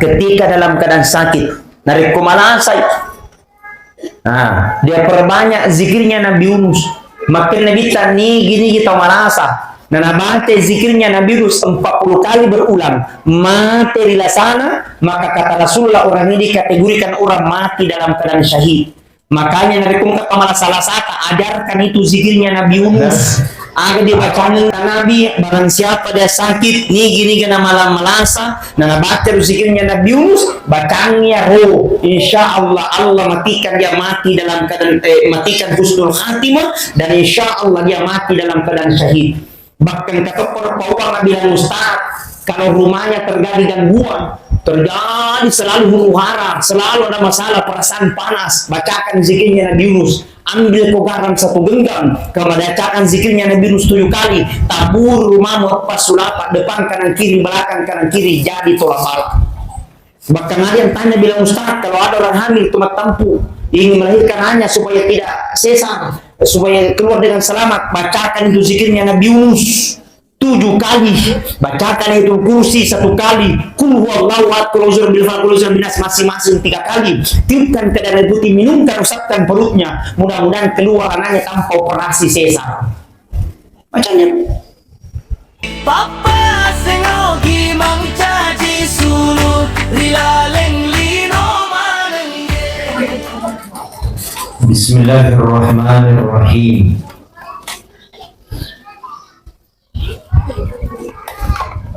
ketika dalam keadaan sakit. Narik kumalasay. Nah, dia perbanyak zikirnya Nabi Yunus. Makin Nabi tani gini kita malasa. Nah, nabate zikirnya Nabi Yunus 40 kali berulang. Mati di sana, maka kata Rasulullah orang ini dikategorikan orang mati dalam keadaan syahid. Makanya Nabi kata malah salah satu ajarkan itu zikirnya Nabi Yunus. Agar dibacanya Nabi, barang siapa dia sakit, nih gini kena malam melasa, nah baca zikirnya Nabi Yunus, bacanya roh, insya Allah Allah matikan dia mati dalam keadaan matikan husnul khatimah, dan insya Allah dia mati dalam keadaan syahid. Bahkan kata orang bilang Ustaz, kalau rumahnya terjadi gangguan, terjadi selalu huru hara, selalu ada masalah perasaan panas, bacakan zikirnya Nabi Yunus. Ambil kogaran satu genggam, kemudian bacakan zikirnya Nabi Yunus 7 kali, tabur rumahmu pas sulapak, depan kanan kiri, belakang kanan kiri, jadi tolak balak. Bahkan ada yang tanya bilang Ustaz, kalau ada orang hamil tomat tampu ingin melahirkan hanya supaya tidak sesar, supaya keluar dengan selamat, bacakan itu zikirnya Nabi Yunus 7 kali, bacakan itu kursi 1 kali, kul huwallahu ahad, kul a'udzu birabbil falaq, kul a'udzu birabbin nas masing-masing 3 kali. Tiupkan ke dalam putih, minumkan, usapkan perutnya, mudah-mudahan keluar anaknya tanpa operasi sesar. Bacanya. Papa sengogi mang caci sulu rilaleng lino manenge. Bismillahirrahmanirrahim.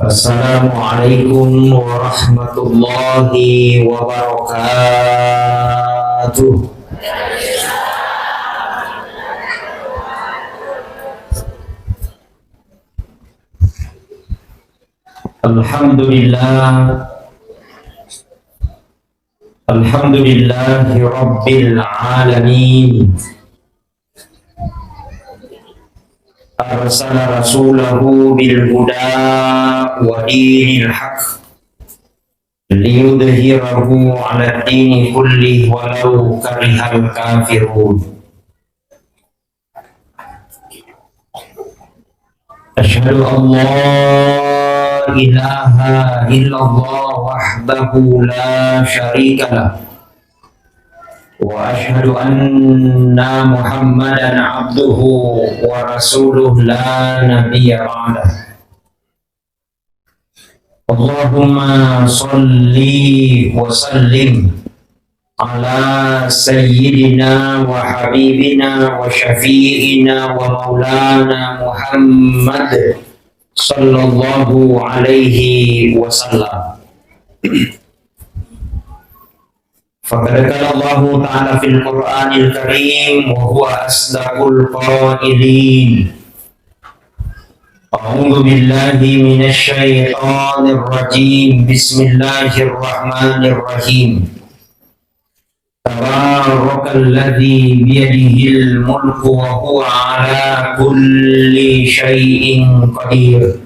Assalamualaikum warahmatullahi wabarakatuh. Alhamdulillahi rabbil alamin. Arsala rasulahu bil huda wa dinil haq liyudhhirahu 'ala ad-dini kullihi walau karihal kafirun. Asyhadu an la ilaha illallah wahdahu la syarika lah, wa asyhadu anna Muhammadan abduhu wa rasuluh la nabiyya ba'dah. Allahumma salli wa sallim ala sayyidina wa habibina wa syafi'ina wa maulana Muhammad sallallahu alaihi wasallam. Faqad qala Allah ta'ala fil Qur'anil Karim wa huwa asdaqul qailin. A'udzu billahi minasy syaithanir rajim. Bismillahirrahmanirrahim. Tabarakalladzi biyadihil mulku wa huwa 'ala kulli syai'in qadir.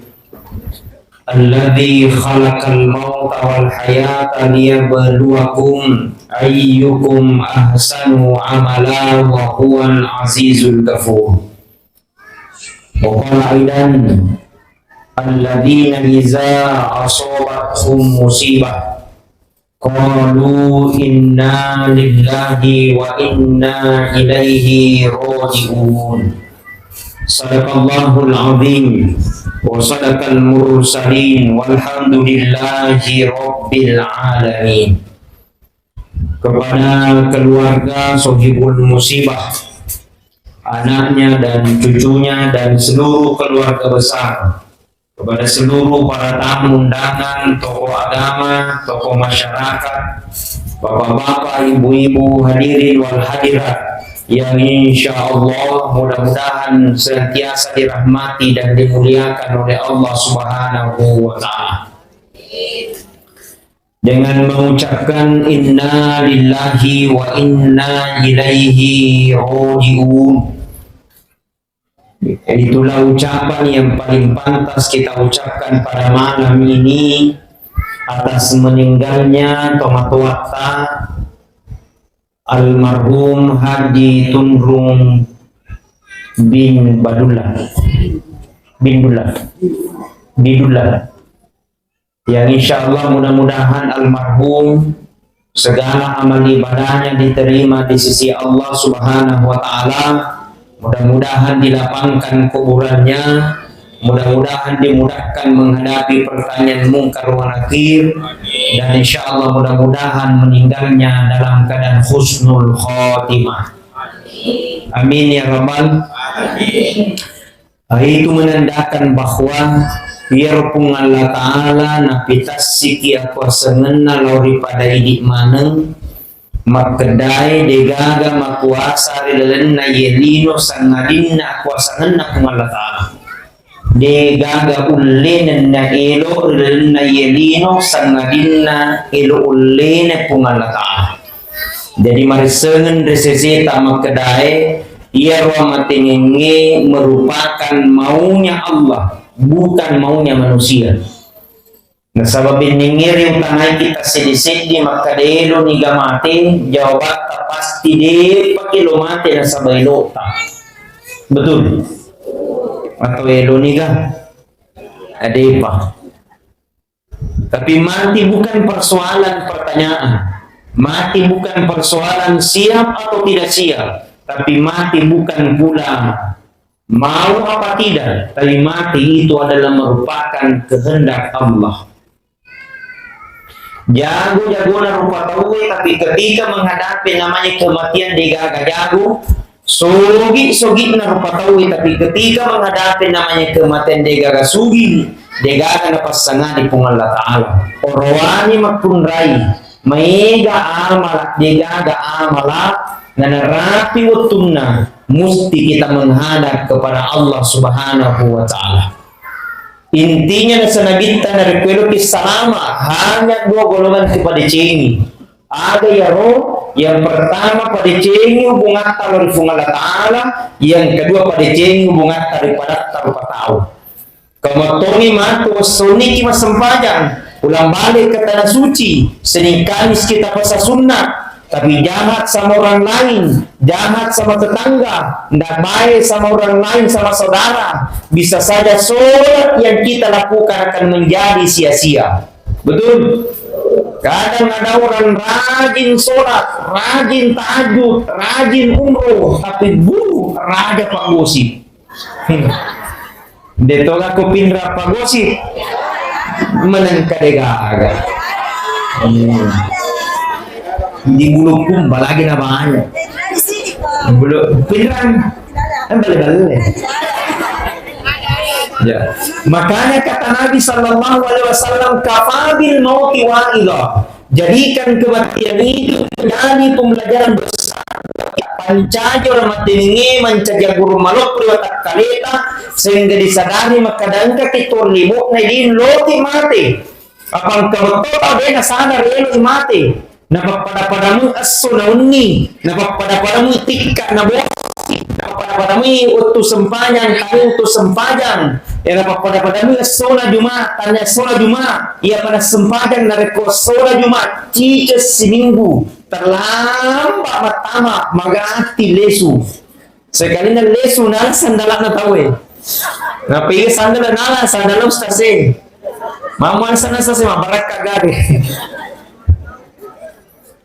Alladzi khalaqal mauta wal hayata liyabluwakum ayyukum ahsanu amala wa huwal azizul ghafur. Wa qala aidan alladzina idza asabathum musibah qalu inna lillahi wa inna ilaihi raji'un. Sadaqallahul azim wa sadaqal mursalin walhamdulillahi rabbil alamin. Kepada keluarga Sohibul Musibah, anaknya dan cucunya dan seluruh keluarga besar, kepada seluruh para tamu undangan, tokoh agama, tokoh masyarakat, bapak-bapak, ibu-ibu, hadirin wal hadirat yang insya Allah mudah-mudahan senantiasa dirahmati dan dimuliakan oleh Allah Subhanahu wa Ta'ala. Dengan mengucapkan inna lillahi wa inna ilaihi raji'un. Itulah ucapan yang paling pantas kita ucapkan pada malam ini atas meninggalnya Tomatowata almarhum Haji Tunrung bin Bidullah yang insya Allah mudah-mudahan almarhum segala amal ibadahnya diterima di sisi Allah Subhanahu wa Ta'ala. Mudah-mudahan dilapangkan kuburannya, mudah-mudahan dimudahkan menghadapi pertanyaan mungkar wa nakir, dan insya Allah mudah-mudahan meninggalnya dalam keadaan husnul khotimah. Amin ya rabbal alamin. Itu menandakan bahwa biar pun Allah Ta'ala napitas siki aku sengenna lauri pada idik maneng makedai degaga makuasa rilenna yelino sangadinna aku sengenna pun Allah Ta'ala degaga ullena na elo rilenna yelino sangadinna elo ullena pun Allah Ta'ala. Jadi marisengen reseseta makedai ia matingenge merupakan maunya Allah, bukan maunya manusia. Nah, sababin ningir yung tanay kita sedih-sedih makadelo ni gamate, jawabat pasti de pakilomate na sabay lota. Betul? Atau elo ni ga? Ada pa. Tapi mati bukan persoalan pertanyaan. Mati bukan persoalan siap atau tidak siap. Tapi mati bukan pula mau apa tidak, tapi mati itu adalah merupakan kehendak Allah. Jago na rupa tahu, tapi ketika menghadapi namanya kematian degaga jago, sogi na rupa tahu, tapi ketika menghadapi namanya kematian degaga sugi, degaga na pasanga di pung Allah Ta'ala. Orwani magpunray, maiga amala, degaga amala, na narapi watumna musti kita menghadap kepada Allah Subhanahu wa Ta'ala. Intinya na sa nagita na rekwelo kisalama hanya dua golongan kepada cengi. Ada yaro, yang pertama pada cengi hubungan talor Allah Ta'ala, yang kedua pada cengi hubungan daripada tarupa tahu. Kamatoni matu soniki masempajang, ulang balik ke tanah suci, Senin Kamis kita puasa sunnah. Tapi jahat sama orang lain, jahat sama tetangga, tidak baik sama orang lain, sama saudara, bisa saja sholat yang kita lakukan akan menjadi sia-sia. Betul? Kadang ada orang rajin sholat, rajin tahajud, rajin umroh, tapi buruk raja Pak Gosip. Detoga ko pinra Pak Gosip, menengkadegaga. Di bulu kumba lagi namanya bulu pinran balik ya. Makanya kata Nabi Sallallahu Alaihi Wasallam, kafabil mauti wa'idha, jadikan kematian itu menjadi pembelajaran besar. Pancajo ramatingi mancaja guru malok priwatak kaleta sehingga disadari makadangka kitor limok na din loti mati apang kamatota bena sana relo mati. Napagpadapadamu aso na unni, napagpadapadamu itika na bosi, napagpadapadamu utus sempajang, kami utus sempajang, napagpadapadamu aso na Jumat, tanya aso na Jumat, ia pada sempajang na reko aso na Jumat, cica seminggu, terlambat matama, magati lesu, sekali na lesu na sandala na tawe, napigi sandala na sandala ustase, mamuan sana sa mabarak kagari.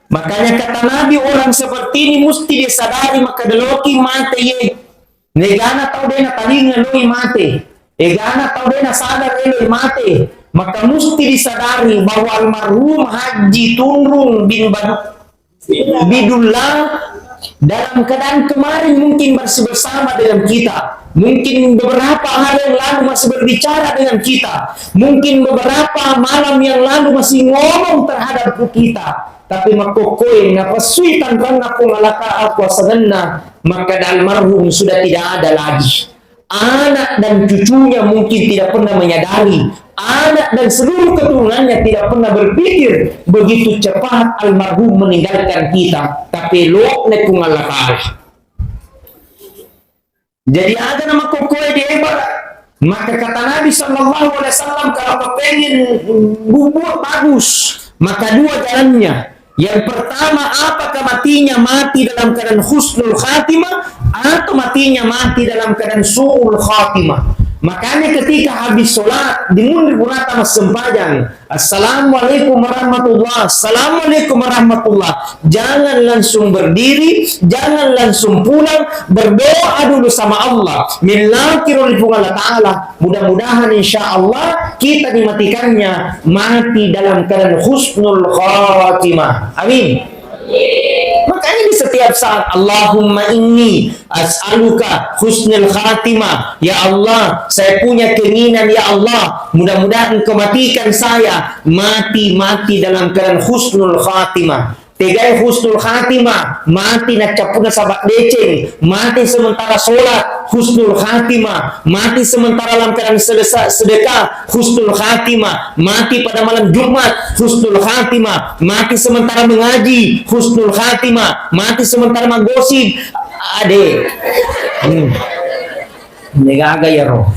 Makanya kata Nabi, orang seperti ini mesti disadari maka deloki mate ye. Negana tau dena talinga loi mate. Egana tau dena sadar eloi mate. Maka mesti disadari bahwa almarhum Haji Tunrung bin Bidullah dalam keadaan kemarin mungkin masih bersama dengan kita. Mungkin beberapa hari yang lalu masih berbicara dengan kita. Mungkin beberapa malam yang lalu masih ngomong terhadap kita. Tapi makokoy na pasuitan kan ako malaka ako saganna, maka almarhum sudah tidak ada lagi. Anak dan cucunya mungkin tidak pernah menyadari, anak dan seluruh keturunannya tidak pernah berpikir begitu cepat almarhum meninggalkan kita. Tapi lo ne kung alakar. Jadi ada nama kokoy di hebat. Maka kata Nabi Sallallahu Alaihi Wasallam, kalau pengen bubur bagus, maka dua jalannya. Yang pertama, apakah matinya mati dalam keadaan husnul khatimah atau matinya mati dalam keadaan su'ul khatimah? Makanya ketika habis sholat, dimundur kunata mas sempajang. Assalamualaikum warahmatullah. Assalamualaikum warahmatullah. Jangan langsung berdiri, jangan langsung pulang, berdoa dulu sama Allah. Millakirul Allah Ta'ala. Mudah-mudahan insya Allah kita dimatikannya mati dalam keadaan husnul khatimah. Amin. Makanya di setiap saat Allahumma inni as'aluka husnul khatimah. Ya Allah, saya punya keinginan ya Allah, mudah-mudahan Engkau matikan saya mati dalam keadaan husnul khatimah. Tegai husnul khatimah, mati nak capuna sabak deceng, mati sementara solat, husnul khatimah, mati sementara dalam keadaan sedekah, husnul khatimah, mati pada malam Jumat, husnul khatimah, mati sementara mengaji, husnul khatimah, mati sementara menggosip. Ade, negaga ya roh.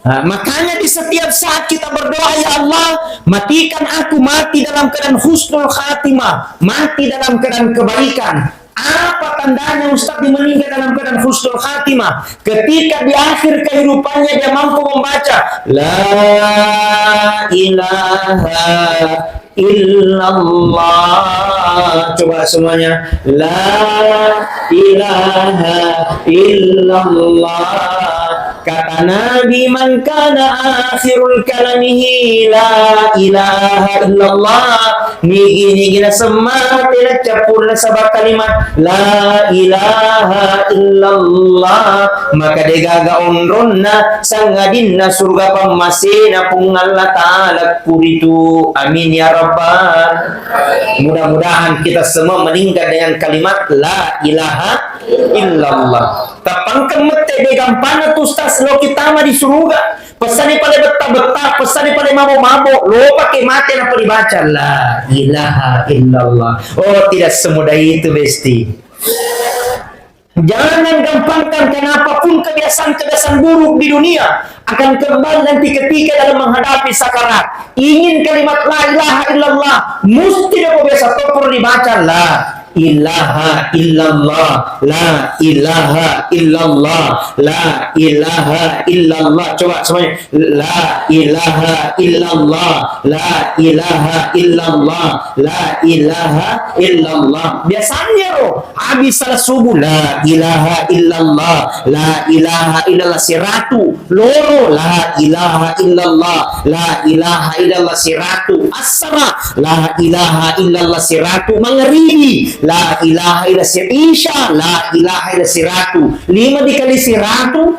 Makanya di setiap saat kita berdoa, ya Allah, matikan aku mati dalam keadaan husnul khatimah, mati dalam keadaan kebaikan. Apa tandanya Ustaz meninggal dalam keadaan husnul khatimah? Ketika di akhir kehidupannya dia mampu membaca La ilaha illallah. Coba semuanya, La ilaha illallah. Kata Nabi, man kana akhirul kalamihi la ilaha illallah. Nigi na semati na capur na sabak kalimat la ilaha illallah. Maka degaga onron na sangadin na surga pamasina pung Allah Ta'ala puritu. Amin ya Rabbal. Mudah-mudahan kita semua meninggal dengan kalimat la ilaha illallah. Tapangkan mete degang pana tu Ustaz lo kita mah di surga. Pesan pada betah-betah, pesan pada mabok-mabok, lo pakai mati apa dibaca la ilaha illallah. Oh, tidak semudah itu besti. Jangan gampangkan, kenapa pun kebiasaan-kebiasaan buruk di dunia akan kembali nanti ketika dalam menghadapi sakarat. Ingin kalimat la ilaha illallah, mesti dia biasa topor dibaca la ilaha illallah, la ilaha illallah, la ilaha illallah. Coba semuanya, la ilaha illallah, la ilaha illallah, la ilaha illallah. Biasanya habis salat subuh la ilaha illallah, la ilaha illallah siratu loro, la ilaha illallah, la ilaha illallah siratu asra, la ilaha illallah siratu maghribi, la ilaha illallah isya, la ilaha illallah siratu. 5 dikali siratu,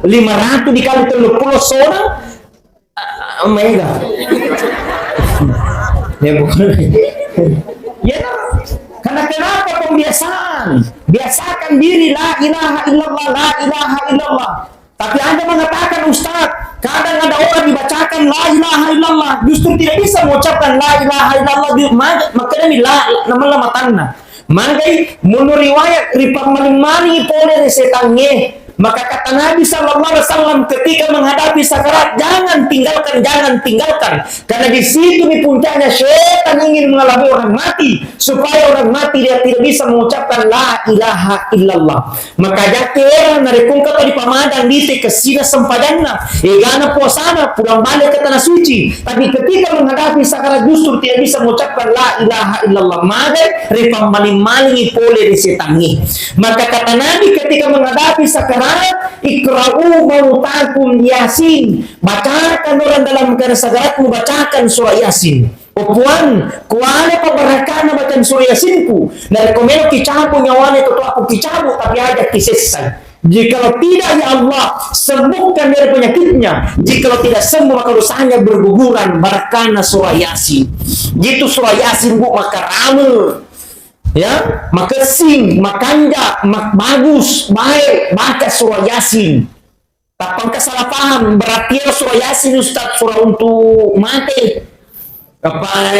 500 dikali 30 seorang. Mega. Ya bukan. Ya, karena kenapa pembiasaan? Biasakan diri la ilaha illallah, la ilaha illallah. Tapi Anda mengatakan, Ustaz, kadang ada orang dibacakan la ilaha illallah, justru tidak bisa mengucapkan la ilaha illallah. Maka ini la nama-nama tanah. Magai menurut riwayat ripang maling-maling boleh setangnya. Maka kata Nabi SAW ketika menghadapi sakarat, jangan tinggalkan, karena di situ di puncaknya setan ingin mengalami orang mati, supaya orang mati dia tidak bisa mengucapkan la ilaha illallah. Maka jatuh narikung kata di pamadang di kesina sempadanna, egana puasana pulang balik ke tanah suci, tapi ketika menghadapi sakarat justru tidak bisa mengucapkan la ilaha illallah. Maka ripang maling-maling boleh disetangi. Maka kata Nabi ketika menghadapi sakarat, ikra'u mautakum Yasin, bacakan orang dalam keadaan sakaratmu, bacakan surah Yasin. Puan, kuane pabarakana bacaan surah Yasinku. Dari komeno kicabu nyawane itu aku kicabu, tapi ada kisesai. Jikalau tidak, ya Allah, sembuhkan dari penyakitnya. Jikalau tidak sembuh, maka dosanya berguguran. Barakana surah Yasin. Gitu surah Yasin bu, maka rame. Ya, maka sing, makanja, mak bagus, baik, baca surah Yasin. Tapang salah paham, berarti surah Yasin Ustaz, surah untuk mati. Apa,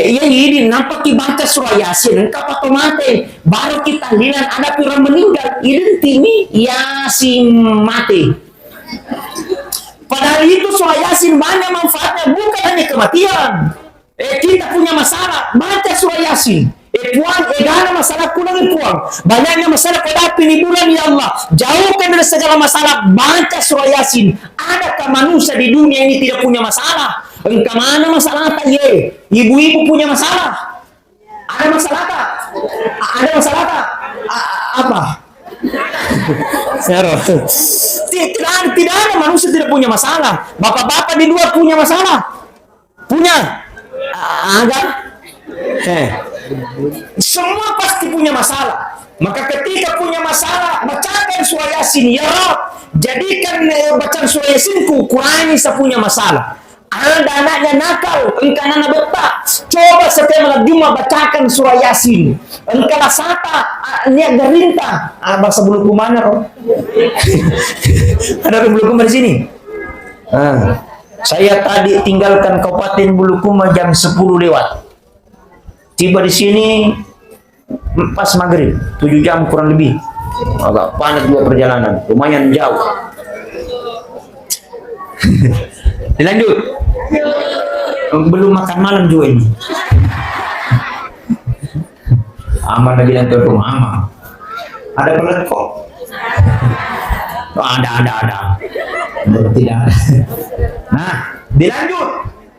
ya ini, nampak dibaca surah Yasin, engkau atau mati. Baru kita lihat ada orang meninggal, ini Yasin mati. Padahal itu surah Yasin banyak manfaatnya, bukan hanya kematian. Kita punya masalah, baca surah Yasin. Puan, gana masalah kulang Puan. Banyaknya masalah kau dapat di bulan ya Allah. Jauhkan dari segala masalah. Baca surah Yasin. Adakah manusia di dunia ini tidak punya masalah? Engkau mana masalah tak ye? Ibu-ibu punya masalah. Ada masalah tak? Ada masalah tak? Apa? Tidak ada manusia tidak punya masalah. Bapak-bapak di luar punya masalah. Punya? Ada? Semua pasti punya masalah. Maka ketika punya masalah, bacakan surah Yasin. Ya Rab, jadikan bacaan surah Yasin kurangi saya punya masalah. Ada anaknya nakal, engkau anak betak. Coba setiap malam Jumat bacakan surah Yasin. Engkau lasata, niat gerintah. Bahasa bulu kumana kok? Ada bulu kumah di sini? Saya tadi tinggalkan Kabupaten Bulukumah jam 10 lewat. Tiba di sini pas maghrib, 7 jam kurang lebih. Agak panas juga perjalanan, lumayan jauh. Dilanjut. Belum makan malam juga ini. Aman lagi bilang ke rumah aman. Ada pelet kok. Oh, ada. Tidak ada. Nah, dilanjut.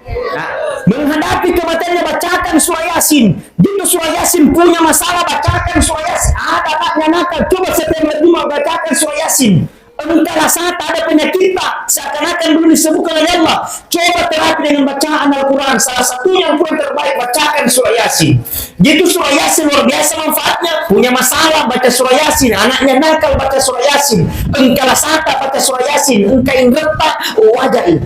Nah, menghadapi kematiannya bacakan surah Yasin. Jika surah Yasin punya masalah, bacakan surah Yasin. Ada anaknya nakal, coba setiap Jumat bacakan surah Yasin. Entahlah saat ada penyakit tak, seakan-akan belum disembuhkan oleh Allah. Coba terapi dengan bacaan Al-Quran. Salah satunya yang paling terbaik, bacakan surah Yasin. Gitu surah Yasin luar biasa manfaatnya. Punya masalah, baca surah Yasin. Anaknya nakal, baca surah Yasin. Engkau lasata, baca surah Yasin. Engkau ingreta, wajah ini.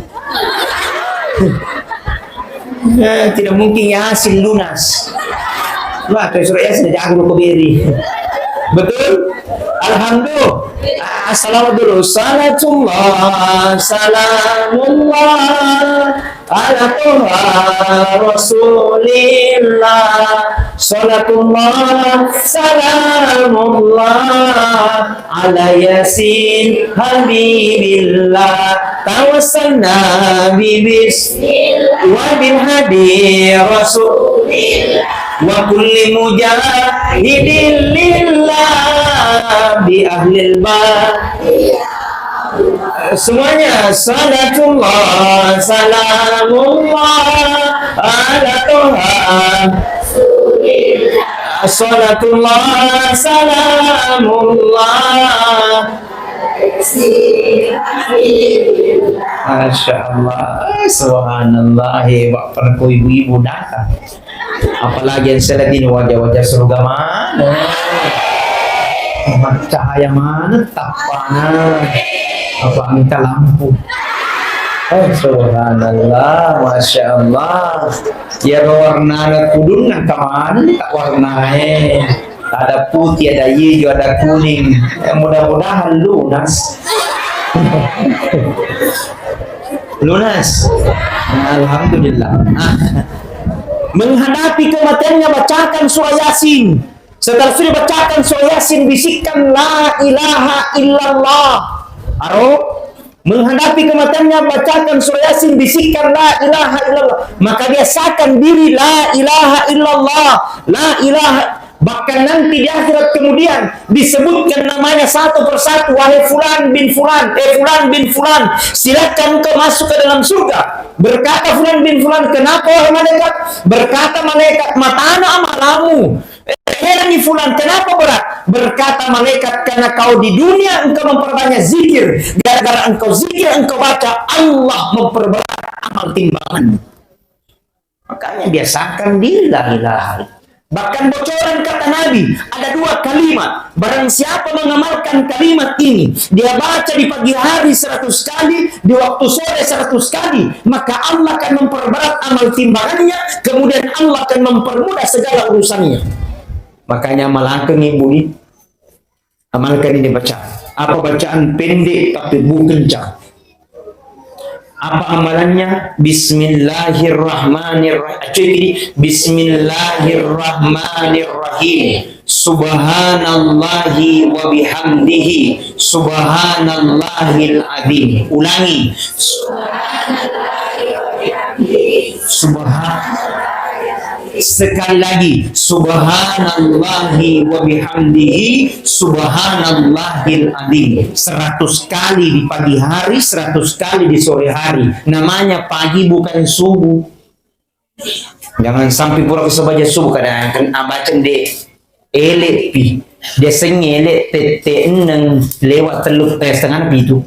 Tidak mungkin Yasin lunas. Baca surah Yasin, jangan lupa beri. Betul? Alhamdulillah. Assalamualaikum dulu. Salatullah, salamullah ala Tuhan Rasulillah. Salatullah, salamullah ala Yasin Habibillah. Tawassalna bismillah wa bil hadi Rasulillah wa kulli mujahidin lillah bi ahlil bait. Semuanya salatullah salamullah ala Tuhan salatullah salamullah. Masya Allah, subhanallah, bapak ibu-ibu datang. Apalagi yang saya lihat ini wajah-wajah surga mana, cahaya mana, tapana, apa minta lampu. Subhanallah, masya Allah. Ya warna kudung nak kemana? Tak warnanya. Ada putih, ada hijau, ada kuning. Mudah-mudahan lunas. Lunas. Alhamdulillah. Menghadapi kematiannya bacakan surah Yasin. Setelah sudah bacakan surah Yasin, bisikkan la ilaha illallah. Menghadapi kematiannya bacakan surah Yasin, bisikkan la ilaha illallah. Maka biasakan diri la ilaha illallah. La ilaha. Bahkan nanti di akhirat kemudian disebutkan namanya satu persatu. Wahai fulan bin fulan, fulan bin fulan, silakan kau masuk ke dalam surga. Berkata fulan bin fulan, kenapa wahai malaikat? Berkata malaikat, matana amalamu. Heran fulan, kenapa berat? Berkata malaikat, karena kau di dunia engkau memperbanyak zikir. Gara-gara engkau zikir, engkau baca, Allah memperberat amal timbangan. Makanya biasakan diri la ilaha. Bahkan bocoran kata Nabi, ada 2 kalimat. Barang siapa mengamalkan kalimat ini, dia baca di pagi hari 100 kali, di waktu sore 100 kali, maka Allah akan memperberat amal timbangannya, kemudian Allah akan mempermudah segala urusannya. Makanya amalkan ibu ini, amalkan ini baca. Apa bacaan pendek tapi bukan kencang. Apa amalannya? Bismillahirrahmanirrahim. Bismillahirrahmanirrahim. Subhanallahi wa bihamdihi. Subhanallahil azim. Ulangi. sekali lagi, subhanallahi wa bihamdihi subhanallahil azim. 100 kali di pagi hari, 100 kali di sore hari. Namanya pagi bukan subuh. Jangan sampai pura kesebaja subuh kadang kan abacen de elek pi. Dia sengele tete eneng lewat teluk setengah itu.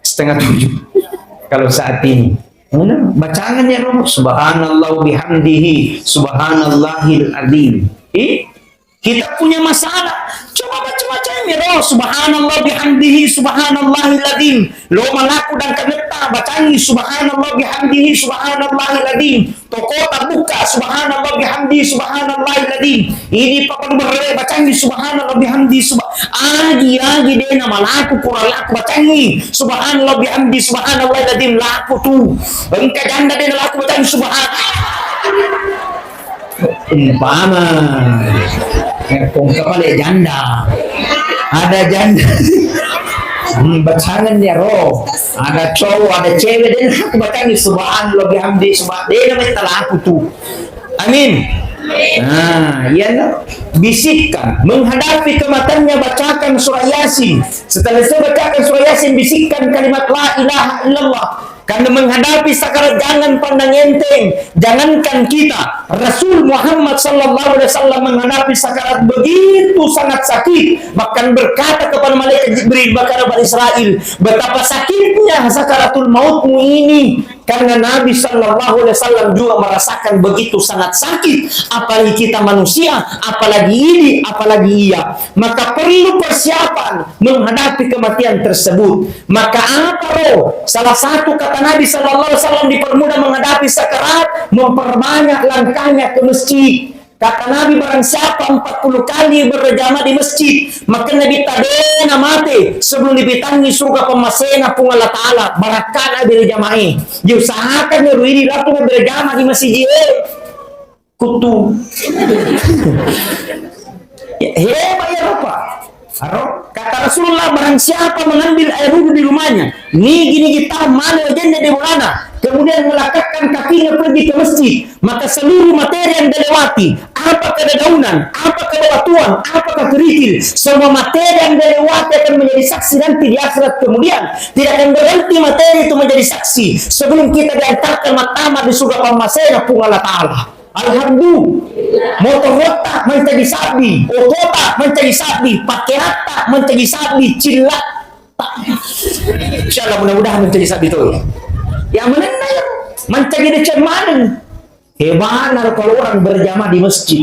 Setengah 7. Kalau saat ini bacaan ya Rob, subhanallah bihamdihi subhanallahil azim. Kita punya masalah, coba baca-baca ini Rob, subhanallah bihamdihi subhanallahil azim. Lo malaku dan kaneta bacaan subhanallah bihamdihi subhanallahil azim. Toko buka subhanallah bihamdihi subhanallahil azim. Ini papan berre bacaan subhanallah bihamdihi agi deh nama laku kurang laku bacaan subhanallah bihamdihi subhanallahil azim laku tuh. Engkau janda deh laku bacaan subhanallah. Umpama kung kapal janda, ada janda bacangan ya Rob, ada cowok ada cewek dan aku bacaan subhanallah bihamdi subhan dia namanya talaku tuh. Amin. Nah, iya bisikkan menghadapi kematannya, bacakan surah Yasin. Setelah saya bacakan surah Yasin, bisikkan kalimat la ilaha illallah. Karena menghadapi sakarat jangan pandang enteng. Jangankan kita, Rasul Muhammad sallallahu alaihi wasallam menghadapi sakarat begitu sangat sakit, bahkan berkata kepada malaikat Jibril, kepada Bani Israel, betapa sakitnya sakaratul mautmu ini. Karena Nabi sallallahu alaihi wasallam juga merasakan begitu sangat sakit, apalagi kita manusia, apalagi ini, apalagi ia. Maka perlu persiapan menghadapi kematian tersebut. Maka apa roh? Salah satu kata Nabi sallallahu alaihi wasallam dipermudah menghadapi sakarat, memperbanyak langkahnya ke masjid. Kata Nabi, barang siapa 40 kali berjamaah di masjid, maka Nabi tadena mati sebelum dibitangi surga pemasena pun Allah Ta'ala. Barakana berjamaah. Diusahakan nyuruh laku berjamaah di masjid. Kutu. Hebat ya Bapak. Kata Rasulullah, barang siapa mengambil air wudhu di rumahnya, gini kita mana agenda di mana, kemudian melangkahkan kakinya pergi ke masjid, maka seluruh materi yang dilewati, apakah dedaunan, apakah bebatuan, apakah kerikil, semua materi yang dilewati akan menjadi saksi nanti di akhirat. Kemudian tidak akan berhenti materi itu menjadi saksi sebelum kita diantarkan matama di surga pemasena pun Allah Ta'ala. Alhamdulillah, motor otak mencari sapi, otak mencari sapi, pakai rata mencari sapi, cilat. Insyaallah mudah-mudahan mencari sapi itu. Yang mana ya? Mencari cerman. Hebat kalau orang berjamaah di masjid.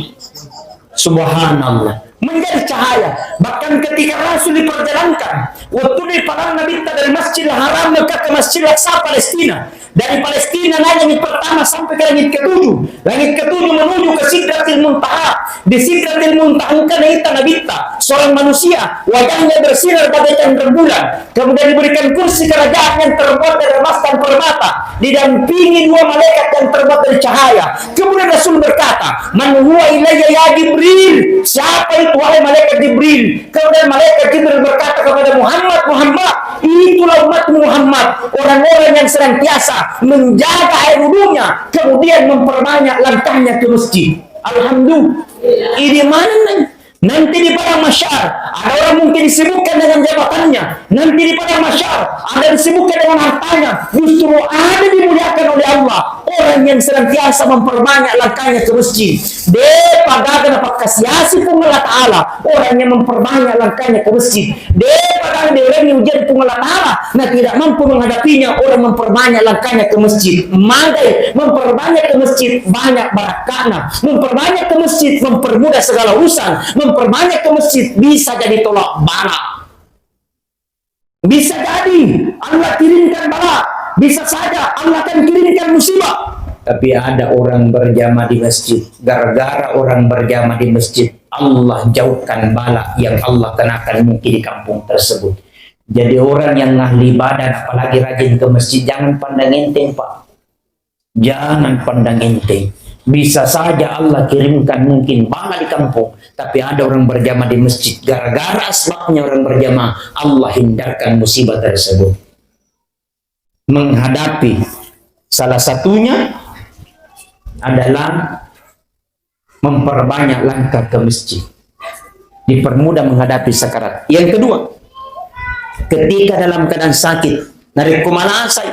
Subhanallah. Menjadi cahaya. Bahkan ketika Rasul diperjalankan, waktu di perang Nabi dari Masjidil Haram ke Masjidil Aqsa Palestina. Dari Palestina naik langit pertama sampai ke langit ke-7. Langit ke-7 menuju ke Sidratil Muntaha. Di Sidratil Muntaha naita Nabi seorang manusia, wajahnya bersinar bagaikan rembulan. Kemudian diberikan kursi kerajaan yang terbuat dari emas dan permata, didampingi 2 malaikat yang terbuat dari cahaya. Kemudian Rasul berkata, "Man huwa ilayya ya Jibril?" Siapa itu wahai malaikat Jibril? Kemudian malaikat Jibril berkata kepada Muhammad, "Muhammad, itulah umat Muhammad, orang-orang yang senantiasa menjaga air wudhunya, kemudian memperbanyak langkahnya ke masjid." Alhamdulillah. Ini mana nanti di padang mahsyar ada orang mungkin disibukkan dengan jabatannya, nanti di padang mahsyar ada disibukkan dengan hartanya, justru ada dimuliakan oleh Allah orang yang senantiasa memperbanyak langkahnya ke masjid. De pagagan dapat kasiasi pun Allah Ta'ala orang yang memperbanyak langkahnya ke masjid. De pagagan diulangi ujian pun Allah Ta'ala, nah tidak mampu menghadapinya orang memperbanyak langkahnya ke masjid. Magai memperbanyak ke masjid banyak barakahnya, memperbanyak ke masjid mempermudah segala urusan, memperbanyak ke masjid bisa jadi tolak bala. Bisa jadi Allah kirimkan bala, bisa saja Allah akan kirimkan musibah. Tapi ada orang berjamaah di masjid, gara-gara orang berjamaah di masjid Allah jauhkan bala yang Allah kenakan mungkin di kampung tersebut. Jadi orang yang ahli badan apalagi rajin ke masjid, jangan pandang enteng Pak, jangan pandang enteng. Bisa saja Allah kirimkan mungkin bala di kampung, tapi ada orang berjamaah di masjid, gara-gara asbabnya orang berjamaah Allah hindarkan musibah tersebut. Menghadapi salah satunya adalah memperbanyak langkah ke masjid, dipermudah menghadapi sakarat. Yang kedua, ketika dalam keadaan sakit, narik kumalasa,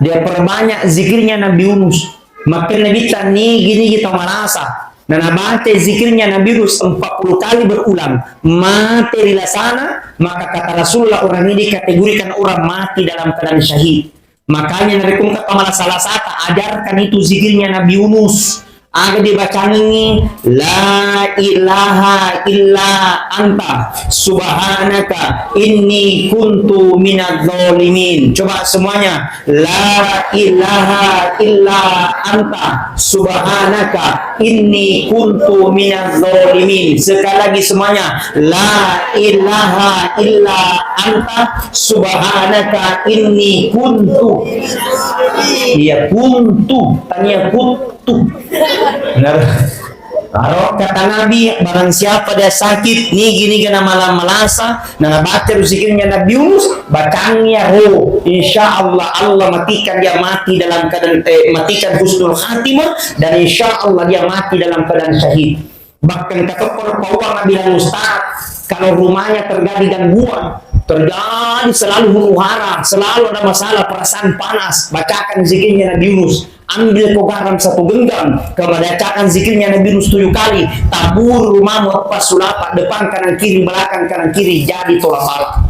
dia perbanyak zikirnya Nabi Yunus. Makin Nabi tani gini kita malasa. Dan abate zikirnya Nabi Yunus 40 kali berulang. Mati di sana, maka kata Rasulullah orang ini dikategorikan orang mati dalam keadaan syahid. Makanya Nabi kata malah salah satu ajarkan itu zikirnya Nabi Yunus. Agar dibaca ini la ilaha illa anta subhanaka inni kuntu minadz zalimin. Coba semuanya, la ilaha illa anta subhanaka inni kuntu minadz zalimin. Sekali lagi semuanya, la ilaha illa anta subhanaka inni kuntu. Iya kuntu, tanya kuntu. Benar. Kalau kata Nabi, barang siapa dia sakit, nih gini kena malam melasa, nah baca zikirnya Nabi Yunus, bacanya roh, insya Allah Allah matikan dia mati dalam keadaan matikan husnul khatimah, dan insya Allah dia mati dalam keadaan syahid. Bahkan kata orang bilang Ustaz, kalau rumahnya terjadi gangguan, terjadi selalu huru hara, selalu ada masalah perasaan panas, bacakan zikirnya Nabi Yunus. Ambil kau garam 1 genggam, kebacakan zikirnya Nabi Yunus 7 kali, tabur rumahmu pas sulapak, depan kanan kiri, belakang kanan kiri, jadi tolak balak.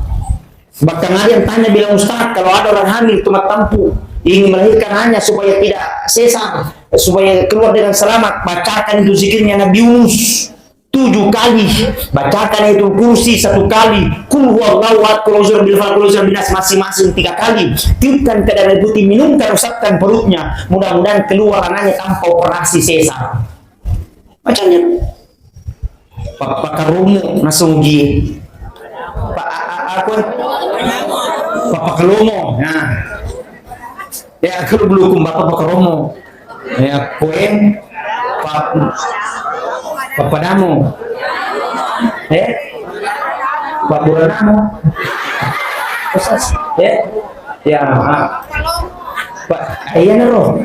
Bahkan ada yang tanya bilang Ustaz, kalau ada orang hamil tumat tampu ingin melahirkan hanya supaya tidak sesat, supaya keluar dengan selamat, bacakan itu zikirnya Nabi Yunus 7 kali, bacakan itu kursi 1 kali, kul huwallahu ahad, qul a'udzu birabbil falaq, qul a'udzu birabbin nas masing-masing 3 kali. Tiupkan ke dalam putih, minumkan, usapkan perutnya, mudah-mudahan keluar anaknya tanpa operasi sesar. Bacanya Pak Karumo nasunggi Pak Karumo, nah ya kalau belum Bapak Karumo ya koen Pak Padamu, Pak Buranamu, ya, Pak Ayana roh.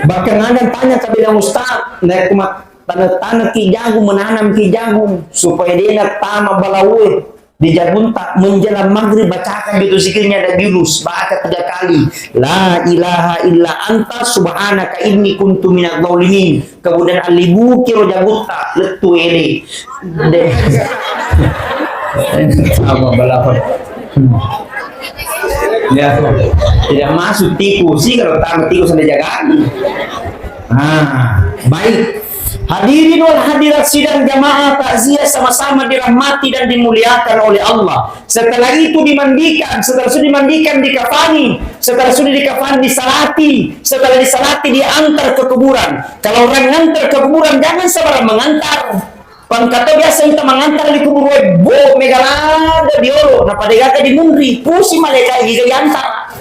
Bahkan ada tanya ke bilang Ustaz, naik kumat tanda-tanda ki jagung, menanam ki jagung supaya dia nak tama balawe di jabunta menjelang maghrib, bacakan gitu zikirnya Nabi Yunus, baca 3 kali, la ilaha illa anta subhanaka inni kuntu minadz zalimin. Kemudian alibu kiro jabunta letu ele apa balapot ya, tidak masuk tikus sih kalau tamat tikus ada jagaan. Baik. Hadirin wal hadirat sidang jamaah takziah sama-sama dirahmati dan dimuliakan oleh Allah. Setelah itu dimandikan, setelah sudah dimandikan dikafani, setelah sudah dikafani disalati, setelah disalati diantar ke kuburan. Kalau orang ngantar ke kuburan jangan sembarang mengantar. Pangkata biasa kita mengantar di kubur bo megalada diolo, nah pada kata di mundri, pusing malaikat gigi antar.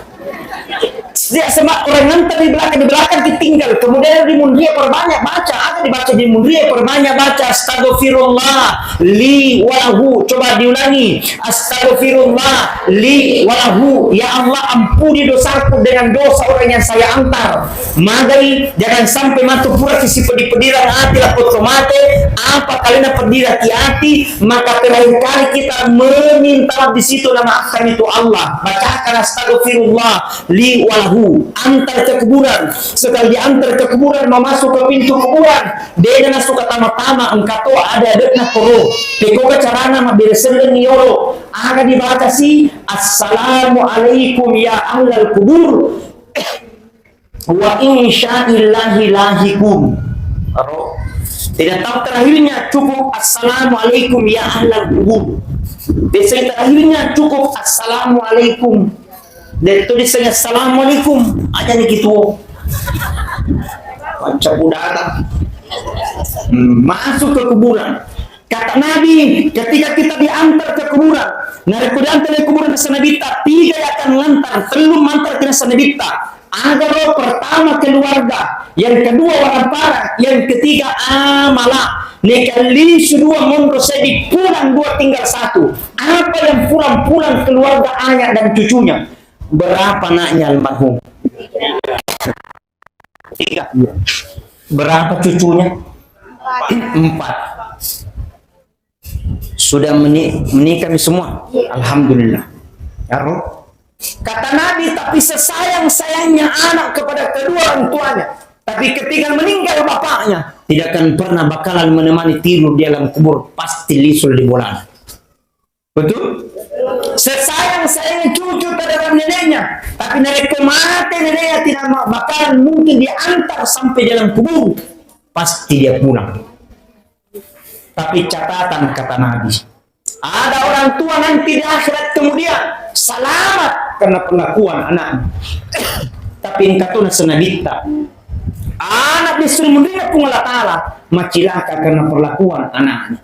Dia sama orang ngantar di belakang ditinggal, kemudian di mundria perbanyak baca, ada dibaca di mundria perbanyak baca astagfirullah li walahu, coba diulangi astagfirullah li walahu, ya Allah ampuni dosaku dengan dosa orang yang saya antar. Magai jangan sampai matu pura kisi pedi-pediran hati lah mate apa kalian pedih hati-hati, maka terakhir kali kita meminta di situ maafkan itu Allah, bacakan astagfirullah li walahu, antar ke kuburan. Setelah diantar ke kuburan, mau masuk ke pintu kuburan, dia dan suka tama-tama engkau ada dekna koro peko carana mabir sendeng yoro aga dibaca si assalamualaikum ya ahlal kubur wa insya'illahi lahikum. Tidak tahu terakhirnya cukup assalamualaikum ya ahlal kubur. Biasanya terakhirnya cukup assalamualaikum. Dan tulisannya assalamualaikum aja nih gitu. Panca budata masuk ke kuburan. Kata Nabi, ketika kita diantar ke kuburan, narik diantar ke kuburan sanabita, 3 akan ngantar, belum mantar ke sanabita. Ada roh pertama keluarga, yang kedua orang parah, yang ketiga amala. Nekali kedua mondro sedi pulang 2 tinggal 1. Apa yang pulang keluarga anak dan cucunya? Berapa anaknya almarhum? 3. Berapa cucunya? 4. Sudah menikah semua. Alhamdulillah. Ya Rob. Kata Nabi, tapi sesayang-sayangnya anak kepada kedua orang tuanya, tapi ketika meninggal bapaknya, tidak akan pernah bakalan menemani tidur di dalam kubur, pasti lisul di bola. Betul? Sesayang-sayangnya cucu terhadap neneknya, tapi nenek mati, neneknya tidak bakalan mungkin diantar sampai dalam kubur, pasti dia pulang. Tapi catatan kata Nabi, ada orang tua nanti di akhirat kemudian selamat karena perlakuan anaknya. Tapi engkau senabita anak disuruh menerima Allah Ta'ala macilaka karena perlakuan anaknya.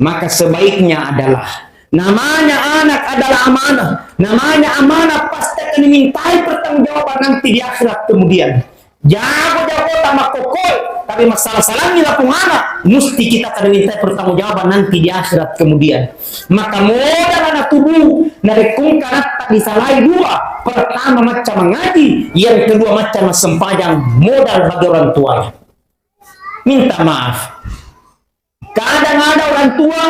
Maka sebaiknya adalah, namanya anak adalah amanah, namanya amanah pasti akan dimintai pertanggungjawaban nanti di akhirat kemudian. Jago-jago sama kokol, tapi masalah-salahnya lapung anak, mesti kita akan dimintai pertanggungjawaban nanti di akhirat kemudian. Maka modal anak tubuh narekung karena tak disalahi dua. Pertama macam mengaji, yang kedua macam sempajang modal bagi orang tuanya. Minta maaf. Kadang ada orang tua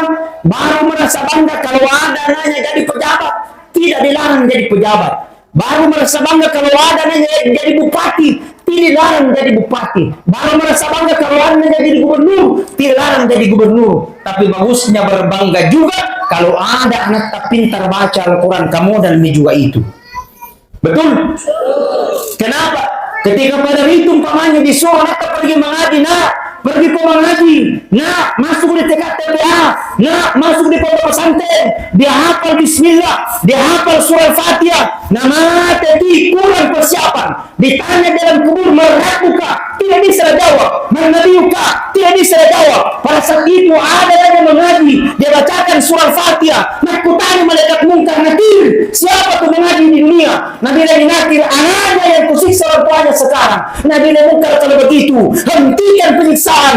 baru merasa bangga kalau ada anaknya jadi pejabat, tidak dilarang jadi pejabat. Baru merasa bangga kalau ada anaknya jadi bupati, tidak dilarang jadi bupati. Baru merasa bangga kalau anaknya jadi gubernur, tidak dilarang jadi gubernur. Tapi bagusnya berbangga juga kalau ada anak tak pintar baca Al-Quran, kamu dan ini juga itu. Betul? Kenapa? Ketika pada itu umpamanya disuruh anak pergi mengaji, nak, pergi ke mengaji, nak, masuk di TKTPA, nak, masuk di pondok pesantren, dia hafal bismillah, dia hafal surah Fatihah, nama tadi kurang persiapan, ditanya dalam kubur merakuka, tidak bisa jawab, menabiuka, tidak bisa jawab. Pada saat itu ada yang mengaji, dia bacakan surah Fatihah, nakutani malaikat mungkar nakir, siapa tuh mengaji di dunia? Nabi lagi nakir, anaknya yang kusiksa orang tuanya sekarang. Nabi lagi mungkar kalau begitu, hentikan penyiksaan,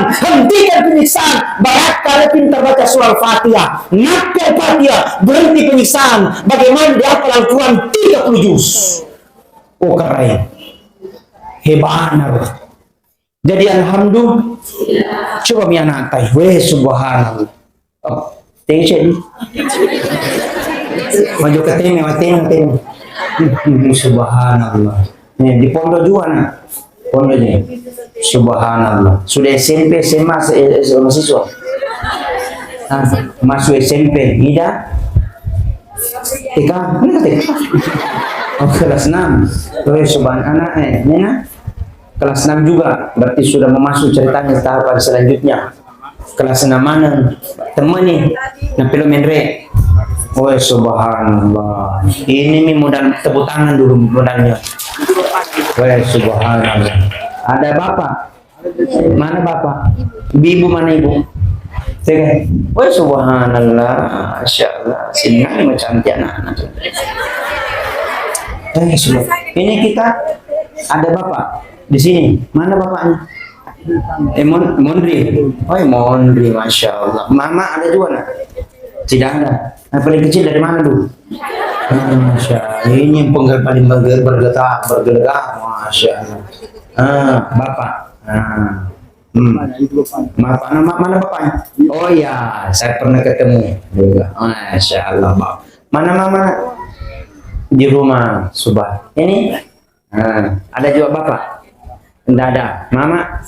barat kali pintar baca surah Fatihah, nakal Fatihah, berhenti penyiksaan. Bagaimana dia hafal Al-Quran 30 juz? Oh keren, hebat. Jadi alhamdulillah, coba mi anak tay, weh subhanallah. Oh, thank you. Maju ke teng. Subhanallah. Nih di pondok juga nak, pondoknya. Subhanallah. Sudah SMP, SMA, mahasiswa. Masuk SMP, tidak? TK, ini TK. Oh, kelas 6. Weh subhanallah, Nena. Kelas 6 juga, berarti sudah memasuk ceritanya tahapan selanjutnya. Kelas 6 mana? Teman nih, nampil menre. Oh subhanallah. Ini nih modal tepuk tangan dulu modalnya. Oh subhanallah. Ada bapak? Mana bapak? Ibu mana ibu? Saya. Oh subhanallah. Masya Allah. Sini macam anak. Ini kita ada bapak. Di sini, mana bapaknya? Mondri. Oh, Mondri, masya Allah. Mama ada juga nak? Tidak ada. Nah, paling kecil dari mana dulu? Masya Allah. Ini yang paling bergerak, masya Allah. Bapak. Bapak mana bapaknya? Oh ya, saya pernah ketemu juga. Masya Allah, Bapak. Mana mama? Di rumah, subah. Ini? Ada juga bapak? Tidak ada. Mama?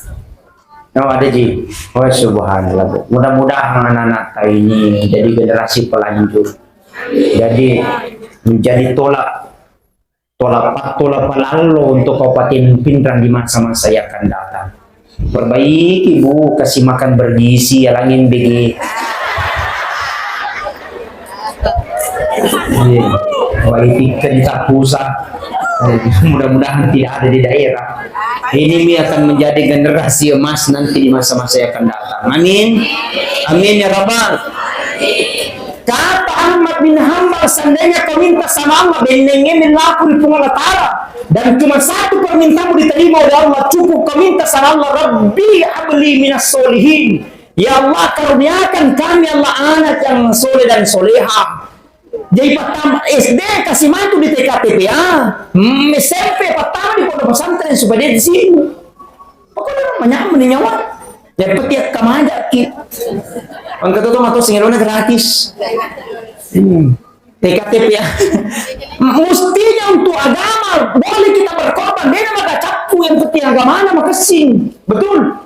Oh ada ji. Oh subhanallah. Mudah-mudahan anak-anak ini jadi generasi pelanjut. Jadi menjadi tolak palalu untuk Kabupaten Pindrang di masa-masa yang akan datang. Perbaiki ibu, kasih makan bergizi, alangin BG. Kualifikasi kita pusat. Mudah-mudahan tidak ada di daerah. Ini akan menjadi generasi emas nanti di masa-masa yang akan datang. Amin. Amin ya Rabbal. Kata Ahmad bin Hanbal, seandainya kau minta sama Allah, benengin laku di Allah Ta'ala, dan cuma satu permintaanmu diterima oleh Allah, cukup kau minta sama Allah, Rabbi habli minas solihin. Ya Allah, karuniakan kami Allah anak yang soleh dan soleha. Jadi pertama SD kasih mantu di TKTPA, SMP pertama di pondok pesantren supaya dia di sini. Pokoknya banyak nyawa. Jadi petiak kamaja ki. Ang katuto mato singirona gratis. TKTP ya. Mestinya untuk agama boleh kita berkorban. Dia maka capu yang penting agama makasih. Betul.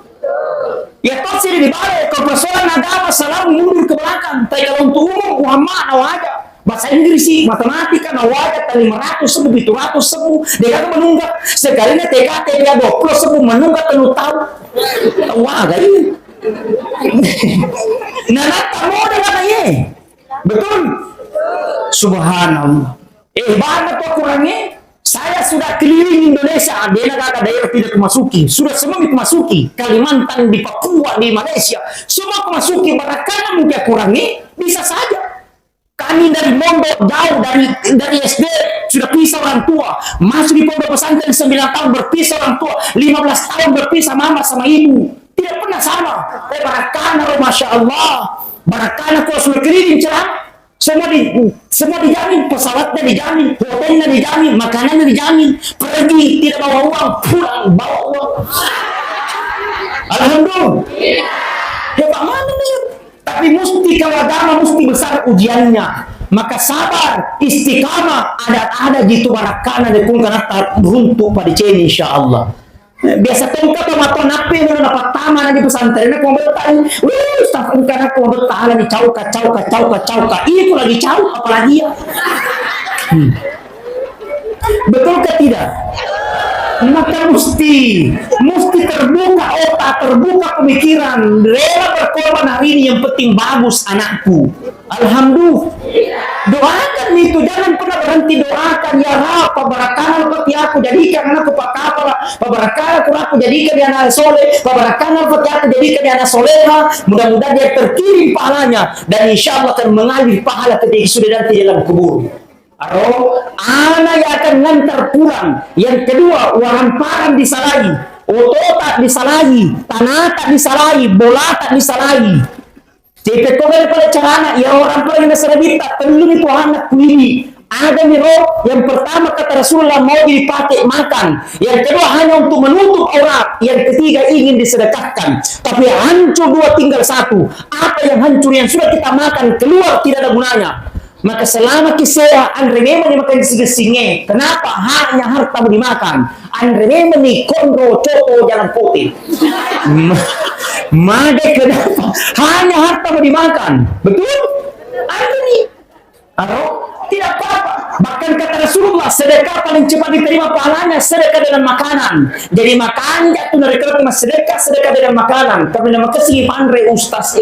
Ya toh sih di balik kalau persoalan agama selalu mundur ke belakang. Tapi kalau untuk umum Muhammad aja. Bahasa Inggris sih, matematika nawaja 500 sebu 700 sebu. Dia kan menunggak sekalinya TKTP ya 20 sebu menunggak telu tahu. Wah, gini. Nah, mau katanya. Betul. Subhanallah. Banyak tuh kurangnya. Saya sudah keliling Indonesia, di daerah tidak memasuki, sudah semua memasuki. Kalimantan, di Papua, di Malaysia, semua memasuki. Barangkali mungkin kurangi, bisa saja. Kami dari mondok jauh dari SD sudah pisah orang tua, masuk di pondok pesantren 9 tahun berpisah orang tua, 15 tahun berpisah mama sama ibu, tidak pernah sama. Barakana, masya Allah, barakana kalau sudah keliling celah. Semua dijamin, pesawatnya dijamin, hotelnya dijamin, makanannya dijamin, pergi tidak bawa uang, pulang bawa uang. Alhamdulillah. Ya mana nih? Tapi mesti kalau agama mesti besar ujiannya. Maka sabar, istiqamah, ada gitu barakana di pun karena runtuh pada ceni insyaallah. Biasa tongkat atau nape yang dapat taman di pesantren aku bertanya, staf karena aku bertahan di cauka. Itu lagi cauka apalagi ya. Betul ke tidak? Maka mesti terbuka otak, terbuka pemikiran, rela berkorban hari ini yang penting bagus anakku. Alhamdulillah. Doakan itu, jangan pernah berhenti doakan ya Rab, pabarakana pati aku jadikan anakku pakapala, pabarakana aku jadikan dia anak soleh, pabarakana pati aku jadikan dia anak soleha. Mudah-mudahan dia terkirim pahalanya dan insya Allah akan mengalir pahala ketika sudah nanti dalam kubur. Anak yang akan ngantar pulang. Yang kedua, wahamparan disalahi, ototak disalahi, tanah tak disalahi, bola tak disalahi. Jika kau pada cara ya orang tua yang nasabita perlu itu anak ini. Ada miro yang pertama kata Rasulullah mau dipakai makan. Yang kedua hanya untuk menutup aurat. Yang ketiga ingin disedekahkan. Tapi hancur dua tinggal satu. Apa yang hancur yang sudah kita makan keluar tidak ada gunanya. Maka selama kisah Andre memang dimakan singe. Kenapa? Hanya harta mau dimakan. Andre memang nih kondro coto jalan putih. Made kenapa? Hanya harta mau dimakan. Betul? Andre nih. Tidak apa-apa. Bahkan kata Rasulullah, sedekah paling cepat diterima pahalanya sedekah dengan makanan. Jadi makan jatuh dari kereta sedekah dengan makanan. Tapi nama kesini Andre Ustaz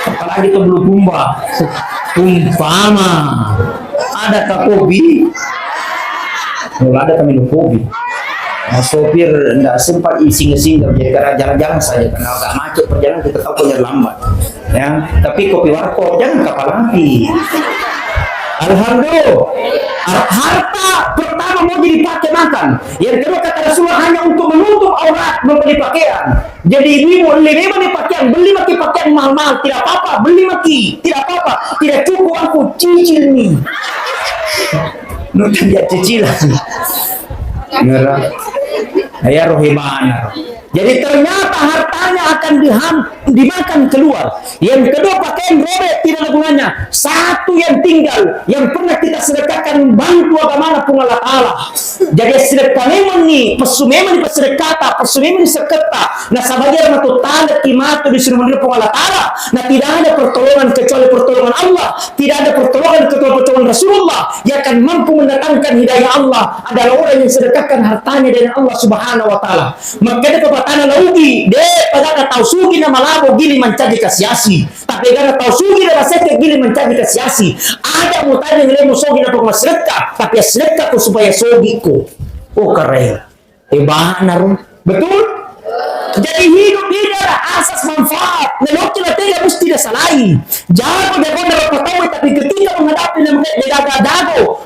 apalagi itu belum kumba. Umpama ada kopi, kalau ada kami kopi. Nah, sopir tidak sempat ising-ising jadi karena jalan-jalan saja karena agak macet perjalanan kita tahu punya lambat. Ya, tapi kopi warkop jangan kapal api. Alhamdulillah. Harta pertama mau dipakai makan. Yang kedua kata Rasulullah hanya untuk menutup aurat membeli pakaian. Jadi ibu lebih beli pakaian, beli pakaian mahal-mahal tidak apa-apa, beli tidak apa-apa, tidak cukup aku cicil nih. Nanti dia cicilan. Ngerah. Ayah rohimana. Jadi ternyata hartanya akan dimakan keluar. Yang kedua pakaian robek tidak ada gunanya. Satu yang tinggal yang pernah kita sedekahkan bantu agama pun Allah Ta'ala. Jadi sedekah memang nih pesu memang di sedekata, pesu memang di seketa. Nah sebagian itu tanda timatu disuruh menerima pun Allah Ta'ala. Nah tidak ada pertolongan kecuali pertolongan Allah. Tidak ada pertolongan kecuali pertolongan Rasulullah yang akan mampu mendatangkan hidayah Allah adalah orang yang sedekahkan hartanya dari Allah Subhanahu Wa Ta'ala. Maka dia tanah laugi deh pada tahu sugi nama labo gini mencari kasiasi tapi karena tahu sugi nama sekte gini mencari kasiasi ada mutanya yang mau sugi nama sedekah tapi sedekah ku supaya sugiku keren narum betul. Jadi hidup ini adalah asas manfaat. Nelok tidak mesti disalahi. Jangan benar-benar tahu tapi ketika menghadapi dago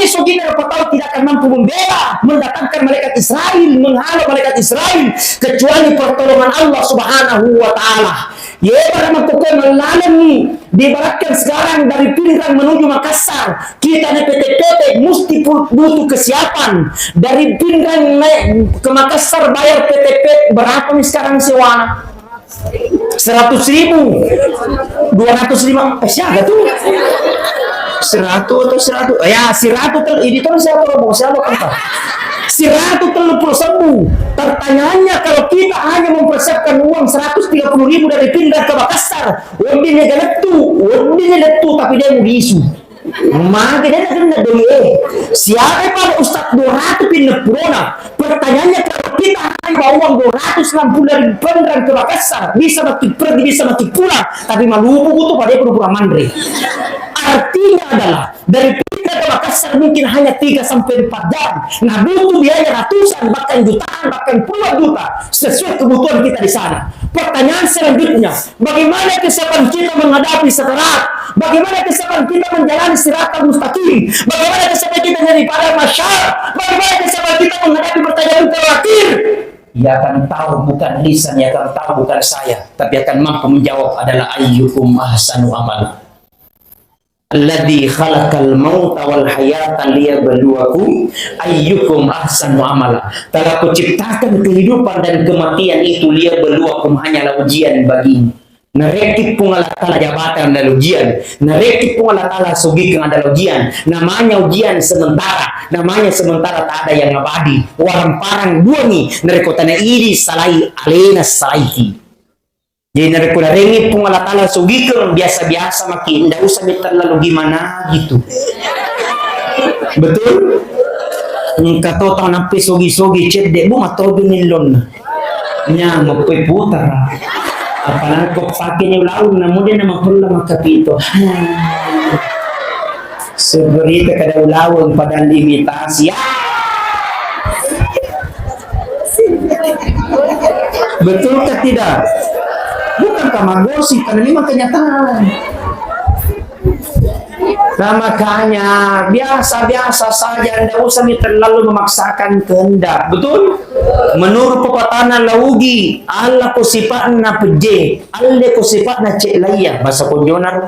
sogi tahu tidak akan mampu membela, mendatangkan malaikat Israel, menghalau malaikat Israel kecuali pertolongan Allah Subhanahu Wa Ta'ala. Ya, para magkukuha malalim ni. Dibaratkan sekarang dari Pindrang menuju Makassar. Kita di PT-PT mesti butuh kesiapan. Dari Pindrang naik ke Makassar bayar PT-PT berapa nih sekarang sewa? 100.000, 205, siapa tuh? 100 atau 100? Ya, 100 ini tuh saya promo, saya lo kan. 130.000. Pertanyaannya, kalau kita hanya mempersiapkan uang 130.000 dari Pindrang ke Makassar, uangnya letu, tapi dia mau diisu. Maka dia nak doi. Siapa pada Ustaz 200 pindah Purona? Pertanyaannya, kalau kita hanya bawa uang 260 dari Pindrang ke Makassar, bisa mati pergi, bisa mati pulang, tapi maluku itu pada pura-pura mandiri. Artinya adalah dari Pindrang ke Makassar mungkin hanya 3-4 jam. Nah, butuh biaya ratusan, bahkan jutaan, bahkan puluhan juta sesuai kebutuhan kita di sana. Pertanyaan selanjutnya, bagaimana kesiapan kita menghadapi sekarat? Bagaimana kesiapan kita menjalani siratal mustaqim? Bagaimana kesiapan kita daripada masyarakat? Bagaimana kesiapan kita menghadapi pertanyaan terakhir? Ia akan tahu bukan lisan, ia akan tahu bukan saya, tapi akan mampu menjawab adalah ayyukum ahsanu amala. Alladzi khalaqal mauta wal hayata liyabluwakum ayyukum ahsanu amala. Telah kuciptakan kehidupan dan kematian itu liyabluwakum, hanyalah ujian bagimu. Narekit pun Allah Ta'ala jabatan adalah ujian. Narekit pun Allah Ta'ala sugikan adalah ujian. Namanya ujian sementara. Namanya sementara, tak ada yang abadi. Warang parang dua nih. Narekotana ini salai alena salaiki. Jadi narekot pun Allah Ta'ala sugikan biasa-biasa makin. Tidak usah terlalu gimana gitu. Betul? Kata tahu nampi sogi-sogi cedek bu matobi nilon. Nya mapoy putar. Apalagi kok pakainya lalu, namun dia nama pula makapito. Seberita kada ulawang pada limitasi. Betul atau tidak? Bukan kamagosi, karena memang kenyataan. Nah, makanya biasa-biasa saja, tidak usah terlalu memaksakan kehendak. Betul? Menurut pepatah laugi, Allah ko sifatna peje, Allah ko sifatna cek laya, bahasa konjonar.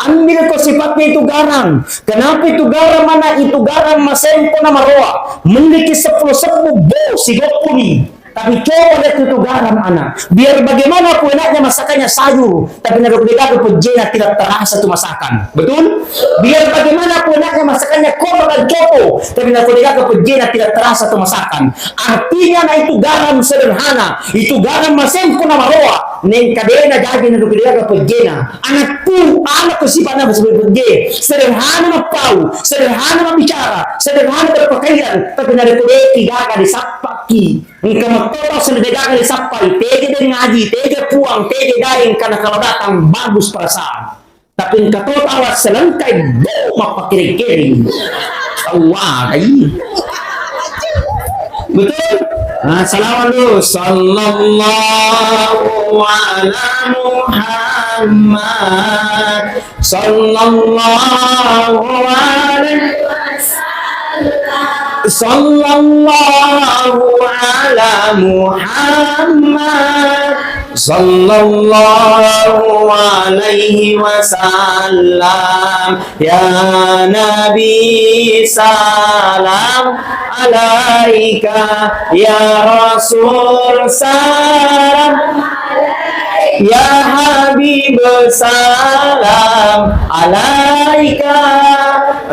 Ambil ko sifatnya itu garam. Kenapa itu garam? Mana itu garam masempo na maroa. Memiliki 10 si gopuni. Tapi coba lihat itu garam anak. Biar bagaimana pun enaknya masakannya sayur, tapi naruh-naruh pejena tidak terasa itu masakan. Betul? Biar bagaimana pun enaknya masakannya kolo dan copo, tapi naruh-naruh pejena tidak terasa itu masakan. Artinya nah itu garam sederhana, itu garam masempo na maroa. Neng kadena jadi naruh-naruh pejena. Anak sifatnya sebagai sederhana mapau, sederhana bicara, sederhana berpakaian, tapi naruh-naruh tidak disapaki. Engkau maktoto sedekah kali sampai tege dari ngaji, tege puang, tege daring, karena kalau datang bagus perasaan. Tapi engkau tahu awat selengkai bau kiri-kiri. Wah, ini betul. Nah, salam dulu. Sallallahu ala Muhammad. Sallallahu alaihi Sallallahu ala Muhammad Sallallahu alaihi wasallam. Ya Nabi salam alaika, ya Rasul salam, ya Habib salam alaika,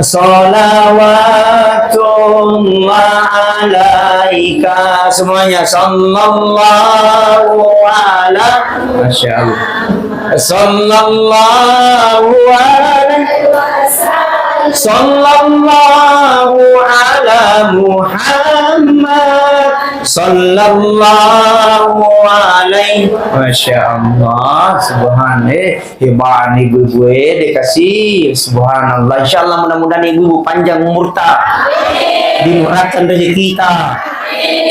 salawatullah alaika. Semuanya sallallahu ala, Masya Allah, sallallahu alaihi wasallam, sallallahu ala Muhammad sallallahu alaihi. Masya Allah, subhanallah, hebat nih gue dikasih, subhanallah. Insyaallah mudah-mudahan ibu panjang umur tak, dimurahkan rezeki kita.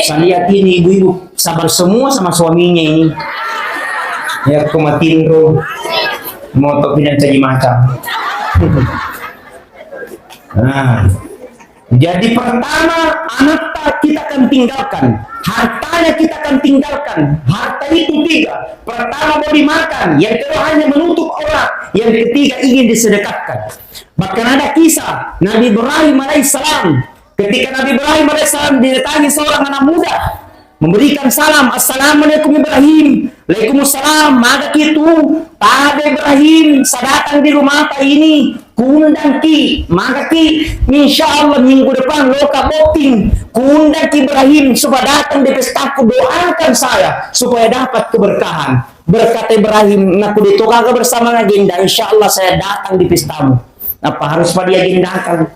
Saya lihat ini ibu-ibu sabar semua sama suaminya ini. Ya kematin bro, mau pindah jadi macam. Nah, jadi pertama anak kita akan tinggalkan harta semuanya kita akan tinggalkan. Harta itu 3. Pertama mau dimakan, yang kedua hanya menutup aurat, yang ketiga ingin disedekahkan. Bahkan ada kisah Nabi Ibrahim alaihissalam. Ketika Nabi Ibrahim alaihissalam didatangi seorang anak muda, memberikan salam, Assalamualaikum Ibrahim. Waalaikumsalam. Maka itu pada Ibrahim sadatang di rumah ini kundang ki, maka ki insya Allah minggu depan loka boting kundang ki Ibrahim supaya datang di pestaku, doakan saya supaya dapat keberkahan. Berkata Ibrahim, naku ditokaga bersama agenda, insya Allah saya datang di pestamu. Apa harus pada agendakan?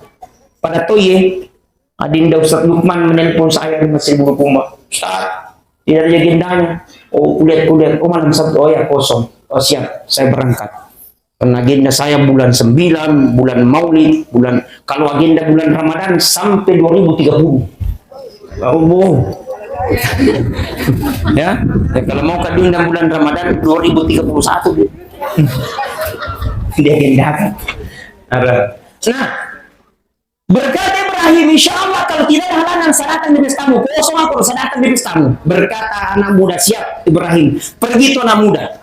Pada toye Adinda Ustaz Lukman menelpon saya masih buru puma. Ustaz, tidak ada agendanya. Oh, kulihat. Oh, malam Sabtu. Oh ya, kosong. Oh, siap. Saya berangkat. Karena agenda saya bulan 9, bulan Maulid, kalau agenda bulan Ramadan sampai 2030. Oh. Ya, kalau mau ke agenda bulan Ramadan 2031. Diagendakan. Nah, berkata Ibrahim, insya Allah kalau tidak ada halangan saya datang di pestamu. Kosong aku, saya datang di pestamu. Berkata anak muda, siap Ibrahim. Pergi itu anak muda.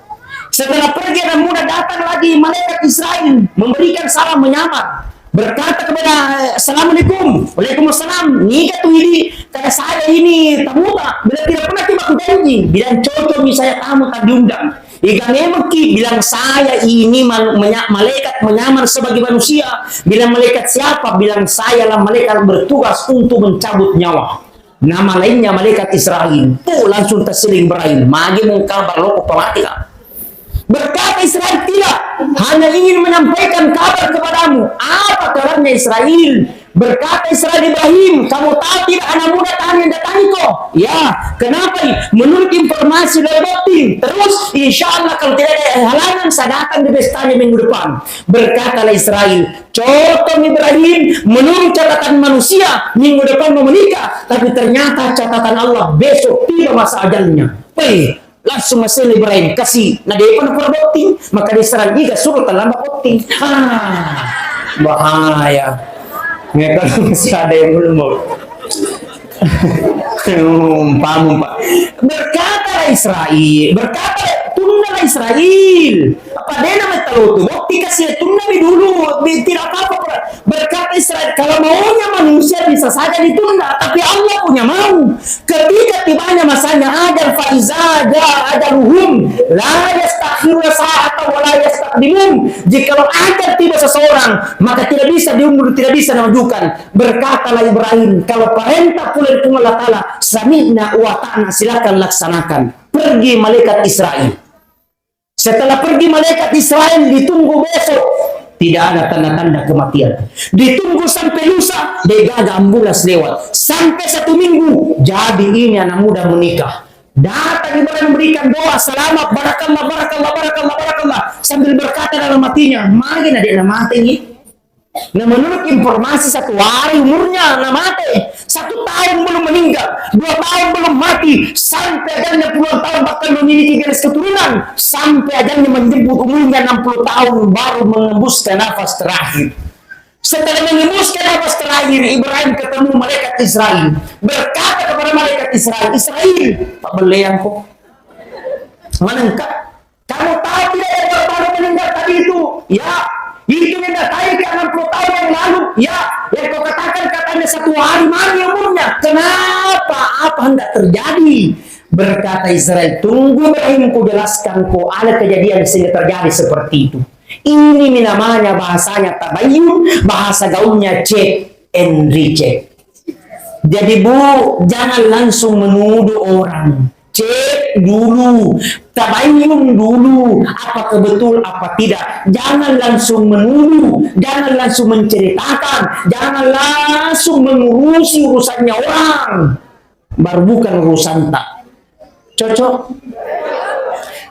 Setelah pergi anak muda, datang lagi malaikat Israel memberikan salam menyamar. Berkata kepada Assalamualaikum. Waalaikumsalam. Nika tuh ini kata saya ini tamu tak. Bila tidak pernah tiba janji. Bilang cocok saya tamu tak diundang. Jika memang bilang saya ini malaikat menyamar sebagai manusia. Bilang malaikat siapa? Bilang saya lah malaikat bertugas untuk mencabut nyawa. Nama lainnya malaikat Israel. Tuh langsung terseling Ibrahim. Magi mengkabar loko pematikan. Berkata Israel, tidak, hanya ingin menyampaikan kabar kepadamu. Apa kabarnya Israel? Berkata Israel Ibrahim, kamu tahu tidak anak muda tanya datangi kok? Ya, kenapa? Menurut informasi dari botin. Terus, insya Allah kalau tidak ada halangan, saya datang di pestanya minggu depan. Berkatalah Israel, contoh Ibrahim, menurut catatan manusia, minggu depan mau menikah. Tapi ternyata catatan Allah besok tiba masa ajalnya. Langsung masih Ibrahim kasih nadepan boting, maka diserang juga suruh terlambat boting. Bahaya. Ya kalau masih ada yang belum mau. Paham Pak. Berkata tunda Israel. Apa dia nama tahu tu? Bukti kasih tunda dulu. Tidak apa-apa. Berkata Israel, kalau maunya manusia bisa saja ditunda, tapi Allah punya mau. Ketika tibanya masanya ajal faiza ajaluhum la yastakhiruna sa'atan wa la yastaqdimun. Jikalau ajal tiba seseorang, maka tidak bisa diundur, tidak bisa dimajukan. Berkatalah Ibrahim, kalau perintah pula dari Allah Ta'ala, sami'na wa ta'na, silakan laksanakan. Pergi malaikat Israel. Setelah pergi malaikat Israel, ditunggu besok. Tidak ada tanda-tanda kematian. Ditunggu sampai lusa, degaga ambulans lewat. Sampai 1 minggu, jadi ini anak muda menikah. Datang Ibrahim memberikan doa, selamat, barakallah. Sambil berkata dalam hatinya, makin adik nak mati ini. Nah menurut informasi 1 hari umurnya nak mati. 1 tahun belum meninggal, 2 tahun belum mati, sampai ajalnya puluhan tahun bahkan memiliki garis keturunan, sampai ajalnya menjemput umurnya 60 tahun baru mengembuskan nafas terakhir. Setelah mengembuskan nafas terakhir, Ibrahim ketemu malaikat Israel. Berkata kepada malaikat Israel, Pak belian kok mana engkau? Kamu tahu tidak yang baru meninggal tadi itu? Ya, itu yang datang ke 60 tahun yang lalu. Ya, yang kau katakan katanya 1 hari mati umurnya. Kenapa? Apa hendak terjadi? Berkata Israel, tunggu Ibrahim ku jelaskan kau ada kejadian sehingga terjadi seperti itu. Ini namanya bahasanya tabayyun, bahasa gaulnya check and recheck. Jadi Bu, jangan langsung menuduh orang. Cek dulu, tabayyun dulu, apakah betul apa tidak. Jangan langsung menuduh, jangan langsung menceritakan, jangan langsung mengurusi urusannya orang. Baru bukan urusan tak. Cocok?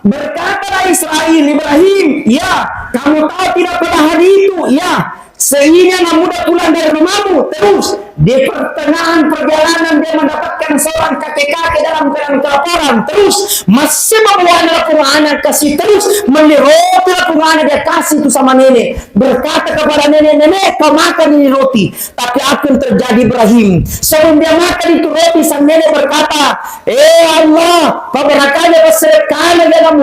Berkatalah Israel Ibrahim, ya, kamu tahu tidak pada hari itu, ya, sehingga anak muda pulang dari rumahmu, terus Di pertengahan perjalanan dia mendapatkan seorang kakek-kakek dalam keadaan kelaparan. Terus masih membawa anak anak kasih terus beli roti anak dia kasih itu sama nenek. Berkata kepada nenek, nenek kau makan ini roti. Tapi apa yang terjadi Ibrahim? Sebelum dia makan itu roti, sang nenek berkata, Allah, kau berkatnya bersedekah dalam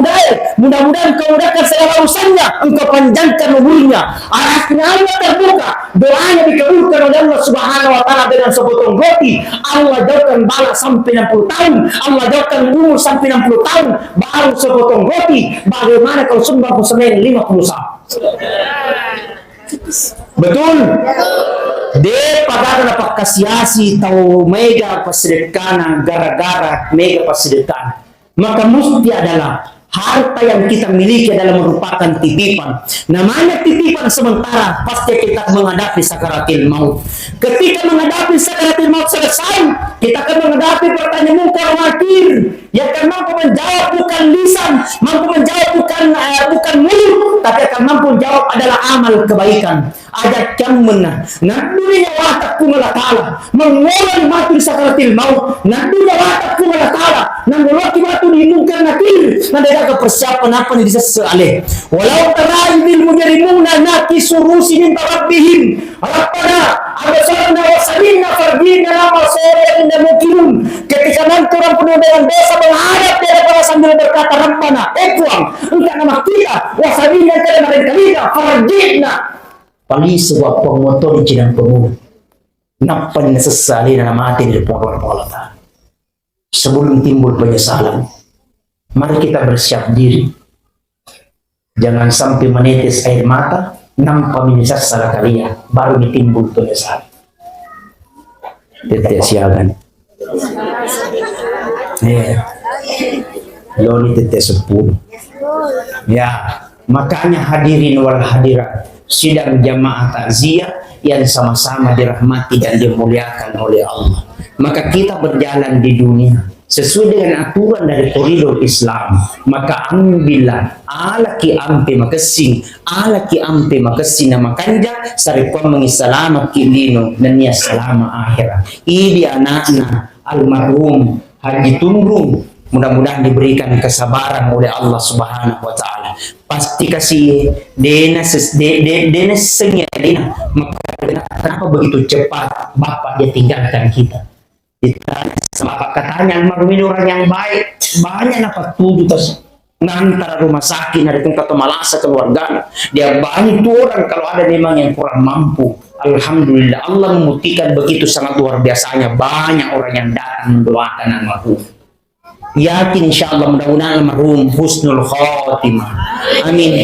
mudah-mudahan kau mudahkan segala urusannya, engkau panjangkan umurnya. Arahnya Allah terbuka, doanya dikabulkan oleh Allah Subhanahu wa taala dengan sepotong roti. Allah jauhkan bala sampai 60 tahun, Allah jauhkan umur sampai 60 tahun, baru sepotong roti. Bagaimana kalau 99 50 tahun? Betul? De pagana na pakasiasi tau mega pasedekana gara-gara mega pasedekana. Maka musti adalah harta yang kita miliki adalah merupakan titipan. Namanya titipan sementara, pasti kita menghadapi sakaratil maut. Ketika menghadapi sakaratil maut selesai, kita akan menghadapi pertanyaan munkar nakir. Yang akan mampu menjawab bukan lisan, mampu menjawab bukan mulut, tapi akan mampu menjawab adalah amal kebaikan. Ada jamna, nadunya watak kumala kala, mengolah mati sakaratil maut, nadunya watak kumala kala, nangolaki matu di munkar nakir, nadaga persiapan apa nih bisa sealih. Walau teraidil mujrimuna naki surusi min rabbihim, rabbana abasarna wa salimna farjina lama sore inda mukirun. Ketika nanti orang penuh dengan dosa menghadap dia pada sambil berkata, rabbana ekuang engkau nama kita wa salimna kada mereka farjina. Pali sebuah pengotor di cinang penguat. Napa ni sesali na mati di depan Allah. Sebelum timbul penyesalan, mari kita bersiap diri. Jangan sampai menetes air mata, nampak menyesal salah kalian, baru ditimbul penyesalan. Tetes siagan. Loni tetes 10. Ya, makanya hadirin wal hadirat. Sidang jamaah takziah yang sama-sama dirahmati dan dimuliakan oleh Allah. Maka kita berjalan di dunia sesuai dengan aturan dari koridor Islam. Maka ambillah alaki ampe makasing, alaki ampe makasing na makanja sarikuan mengisalamat kilino dan niya selama akhirat. Ini anakna almarhum Haji Tungrung. Mudah-mudahan diberikan kesabaran oleh Allah Subhanahu wa taala. Pasti kasih dena sengnya dena. Maka kenapa begitu cepat Bapak dia tinggalkan kita? Ditanya sama Bapak, katanya almarhum ini orang yang baik. Banyak dapat tujuh terus antara rumah sakit dari tingkat malasa keluarga. Dia banyak tuh orang kalau ada memang yang kurang mampu. Alhamdulillah Allah membuktikan begitu sangat luar biasanya, banyak orang yang datang mendoakan almarhum. Yakin insyaallah mudah-mudahan almarhum husnul khotimah. Amin.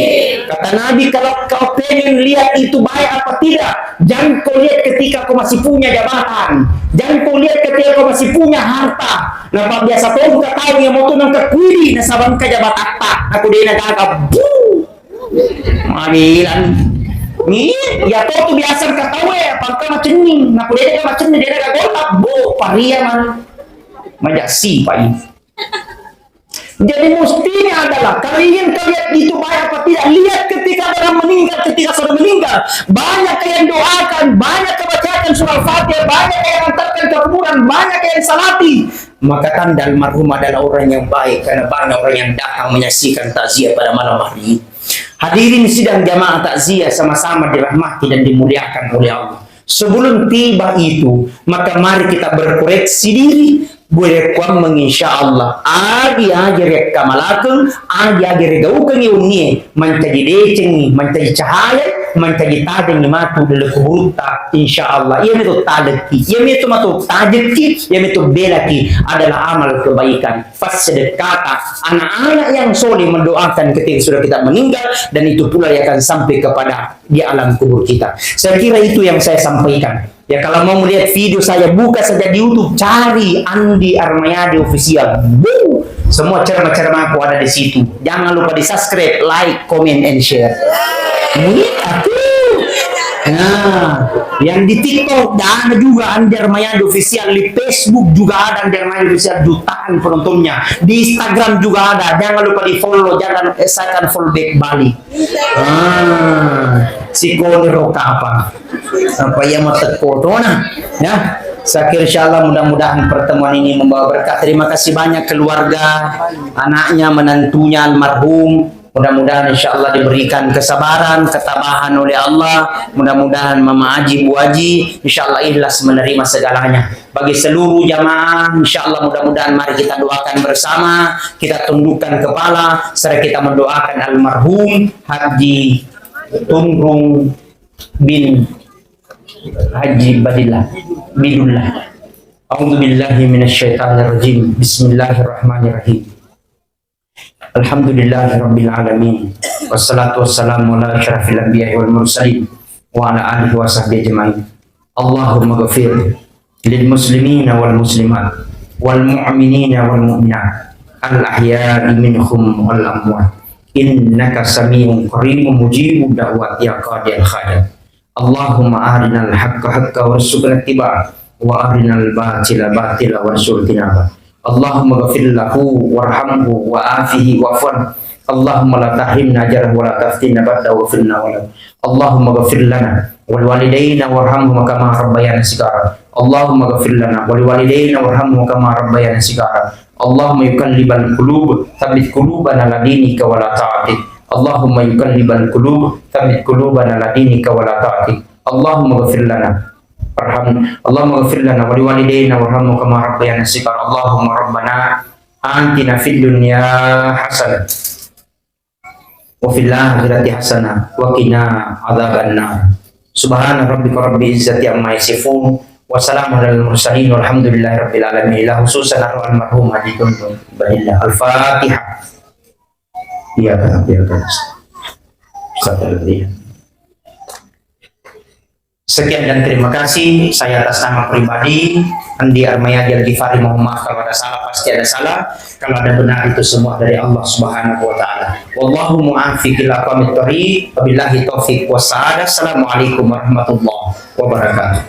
Kata Nabi, kalau kau pengen lihat itu baik apa tidak, jangan kau lihat ketika kau masih punya jabatan, jangan kau lihat ketika kau masih punya harta. Nampak biasa kau buka tahu yang mau tunang ke kuri nasabang ke jabatan tak aku dia nak bu Mamilan ni ya kau tu biasa kata we pangka macam ni nak dia macam ni dia nak golap bu paria man majasi pak. Jadi mestinya adalah kalau ingin kalian itu baik apa tidak, lihat ketika orang meninggal, ketika sudah meninggal, banyak yang doakan, banyak yang bacakan surah Fatihah, banyak yang hantarkan ke kuburan, banyak yang salati. Maka tanda almarhum adalah orang yang baik karena banyak orang yang datang menyaksikan takziah pada malam hari. Hadirin sidang jamaah takziah sama-sama dirahmati dan dimuliakan oleh Allah. Sebelum tiba itu, maka mari kita berkoreksi diri. Boleh kuam menginsya Allah agi reka malakeng agi rega ukang iungi mencaji decengi mencaji cahaya mencaji tadeng matu dele kuburuta insya Allah ia itu tadeki ia itu matu tadeki ia itu belaki adalah amal kebaikan pas sedekata anak-anak yang soleh mendoakan ketika sudah kita meninggal dan itu pula yang akan sampai kepada di alam kubur kita. Saya kira itu yang saya sampaikan. Ya kalau mau melihat video saya buka saja di YouTube, cari Andi Armayadi Official. Semua ceramah-ceramah aku ada di situ. Jangan lupa di subscribe, like, comment, and share. Nah, yang di TikTok ada juga Andi Armayadi Official, di Facebook juga ada Andi Armayadi Official, jutaan penontonnya. Di Instagram juga ada. Jangan lupa di follow, jangan saya akan follow back balik. Si Koni Roka apa? apa yang matekko to na ya. Sakir insyaallah mudah-mudahan pertemuan ini membawa berkah. Terima kasih banyak keluarga, anaknya, menantunya almarhum. Mudah-mudahan insyaallah diberikan kesabaran, ketabahan oleh Allah. Mudah-mudahan Mama Haji, Bu Haji insyaallah ikhlas menerima segalanya. Bagi seluruh jamaah insyaallah mudah-mudahan mari kita doakan bersama, kita tundukkan kepala serta kita mendoakan almarhum Haji Tunrung bin Haji Bidullah. A'udzubillahi minasyaitonirrajim. Bismillahirrahmanirrahim. Alhamdulillahirabbil alamin. Wassalatu wassalamu ala asyrafil anbiya'i wal mursalin wa ala alihi wa sahbihi ajmain. Allahumma ghafir lil muslimina wal muslimat wal mu'minina wal mu'minat al ahya'i minhum wal amwat. Innaka samiun qaribun mujibud da'wati ya qadiyal hajat. Allahumma arinal haqqa haqqa warzuqna ittiba'ah wa arinal batila batila warzuqna. Allahumma ghafir lahu warhamhu wa afihi wa'fan. Allahumma la tahrimna ajrahu wa la taftinna ba'dahu wa finna wa la. Allahumma ghafir lana wal walidayna warhamhum kama rabbayana shighara. Allahumma ghafir lana wal walidayna warhamhum kama rabbayana shighara. Allahumma yuqallibal qulub tsabbit qulubana ala dinika wa la ta'atik. Allahumma yuqallibal qulub tsabbit qulubana ala dinika wa la ta'atik. Allahumma ghafir lana Allahumma ghafir lana wa liwalidayna warhamhum kama rabbayana shighara. Allahumma rabbana atina fid dunya hasanah wa fil akhirati hasanah wa qina adzabannar. Subhana rabbika rabbil izzati amma yasifun wa salamun alal mursalin walhamdulillahi rabbil alamin. La khususan almarhum Haji Tunrung Bidullah. Al-Fatihah. Iya kan. Sekian dan terima kasih. Saya atas nama pribadi Andi Armayadi Al-Ghifari mohon maaf kalau ada salah, pasti ada salah. Kalau ada benar itu semua dari Allah Subhanahu wa taala. Wallahu mu'affiq ila aqwamit thoriq. Wabillahi taufiq was sa'adah. Assalamualaikum warahmatullahi wabarakatuh.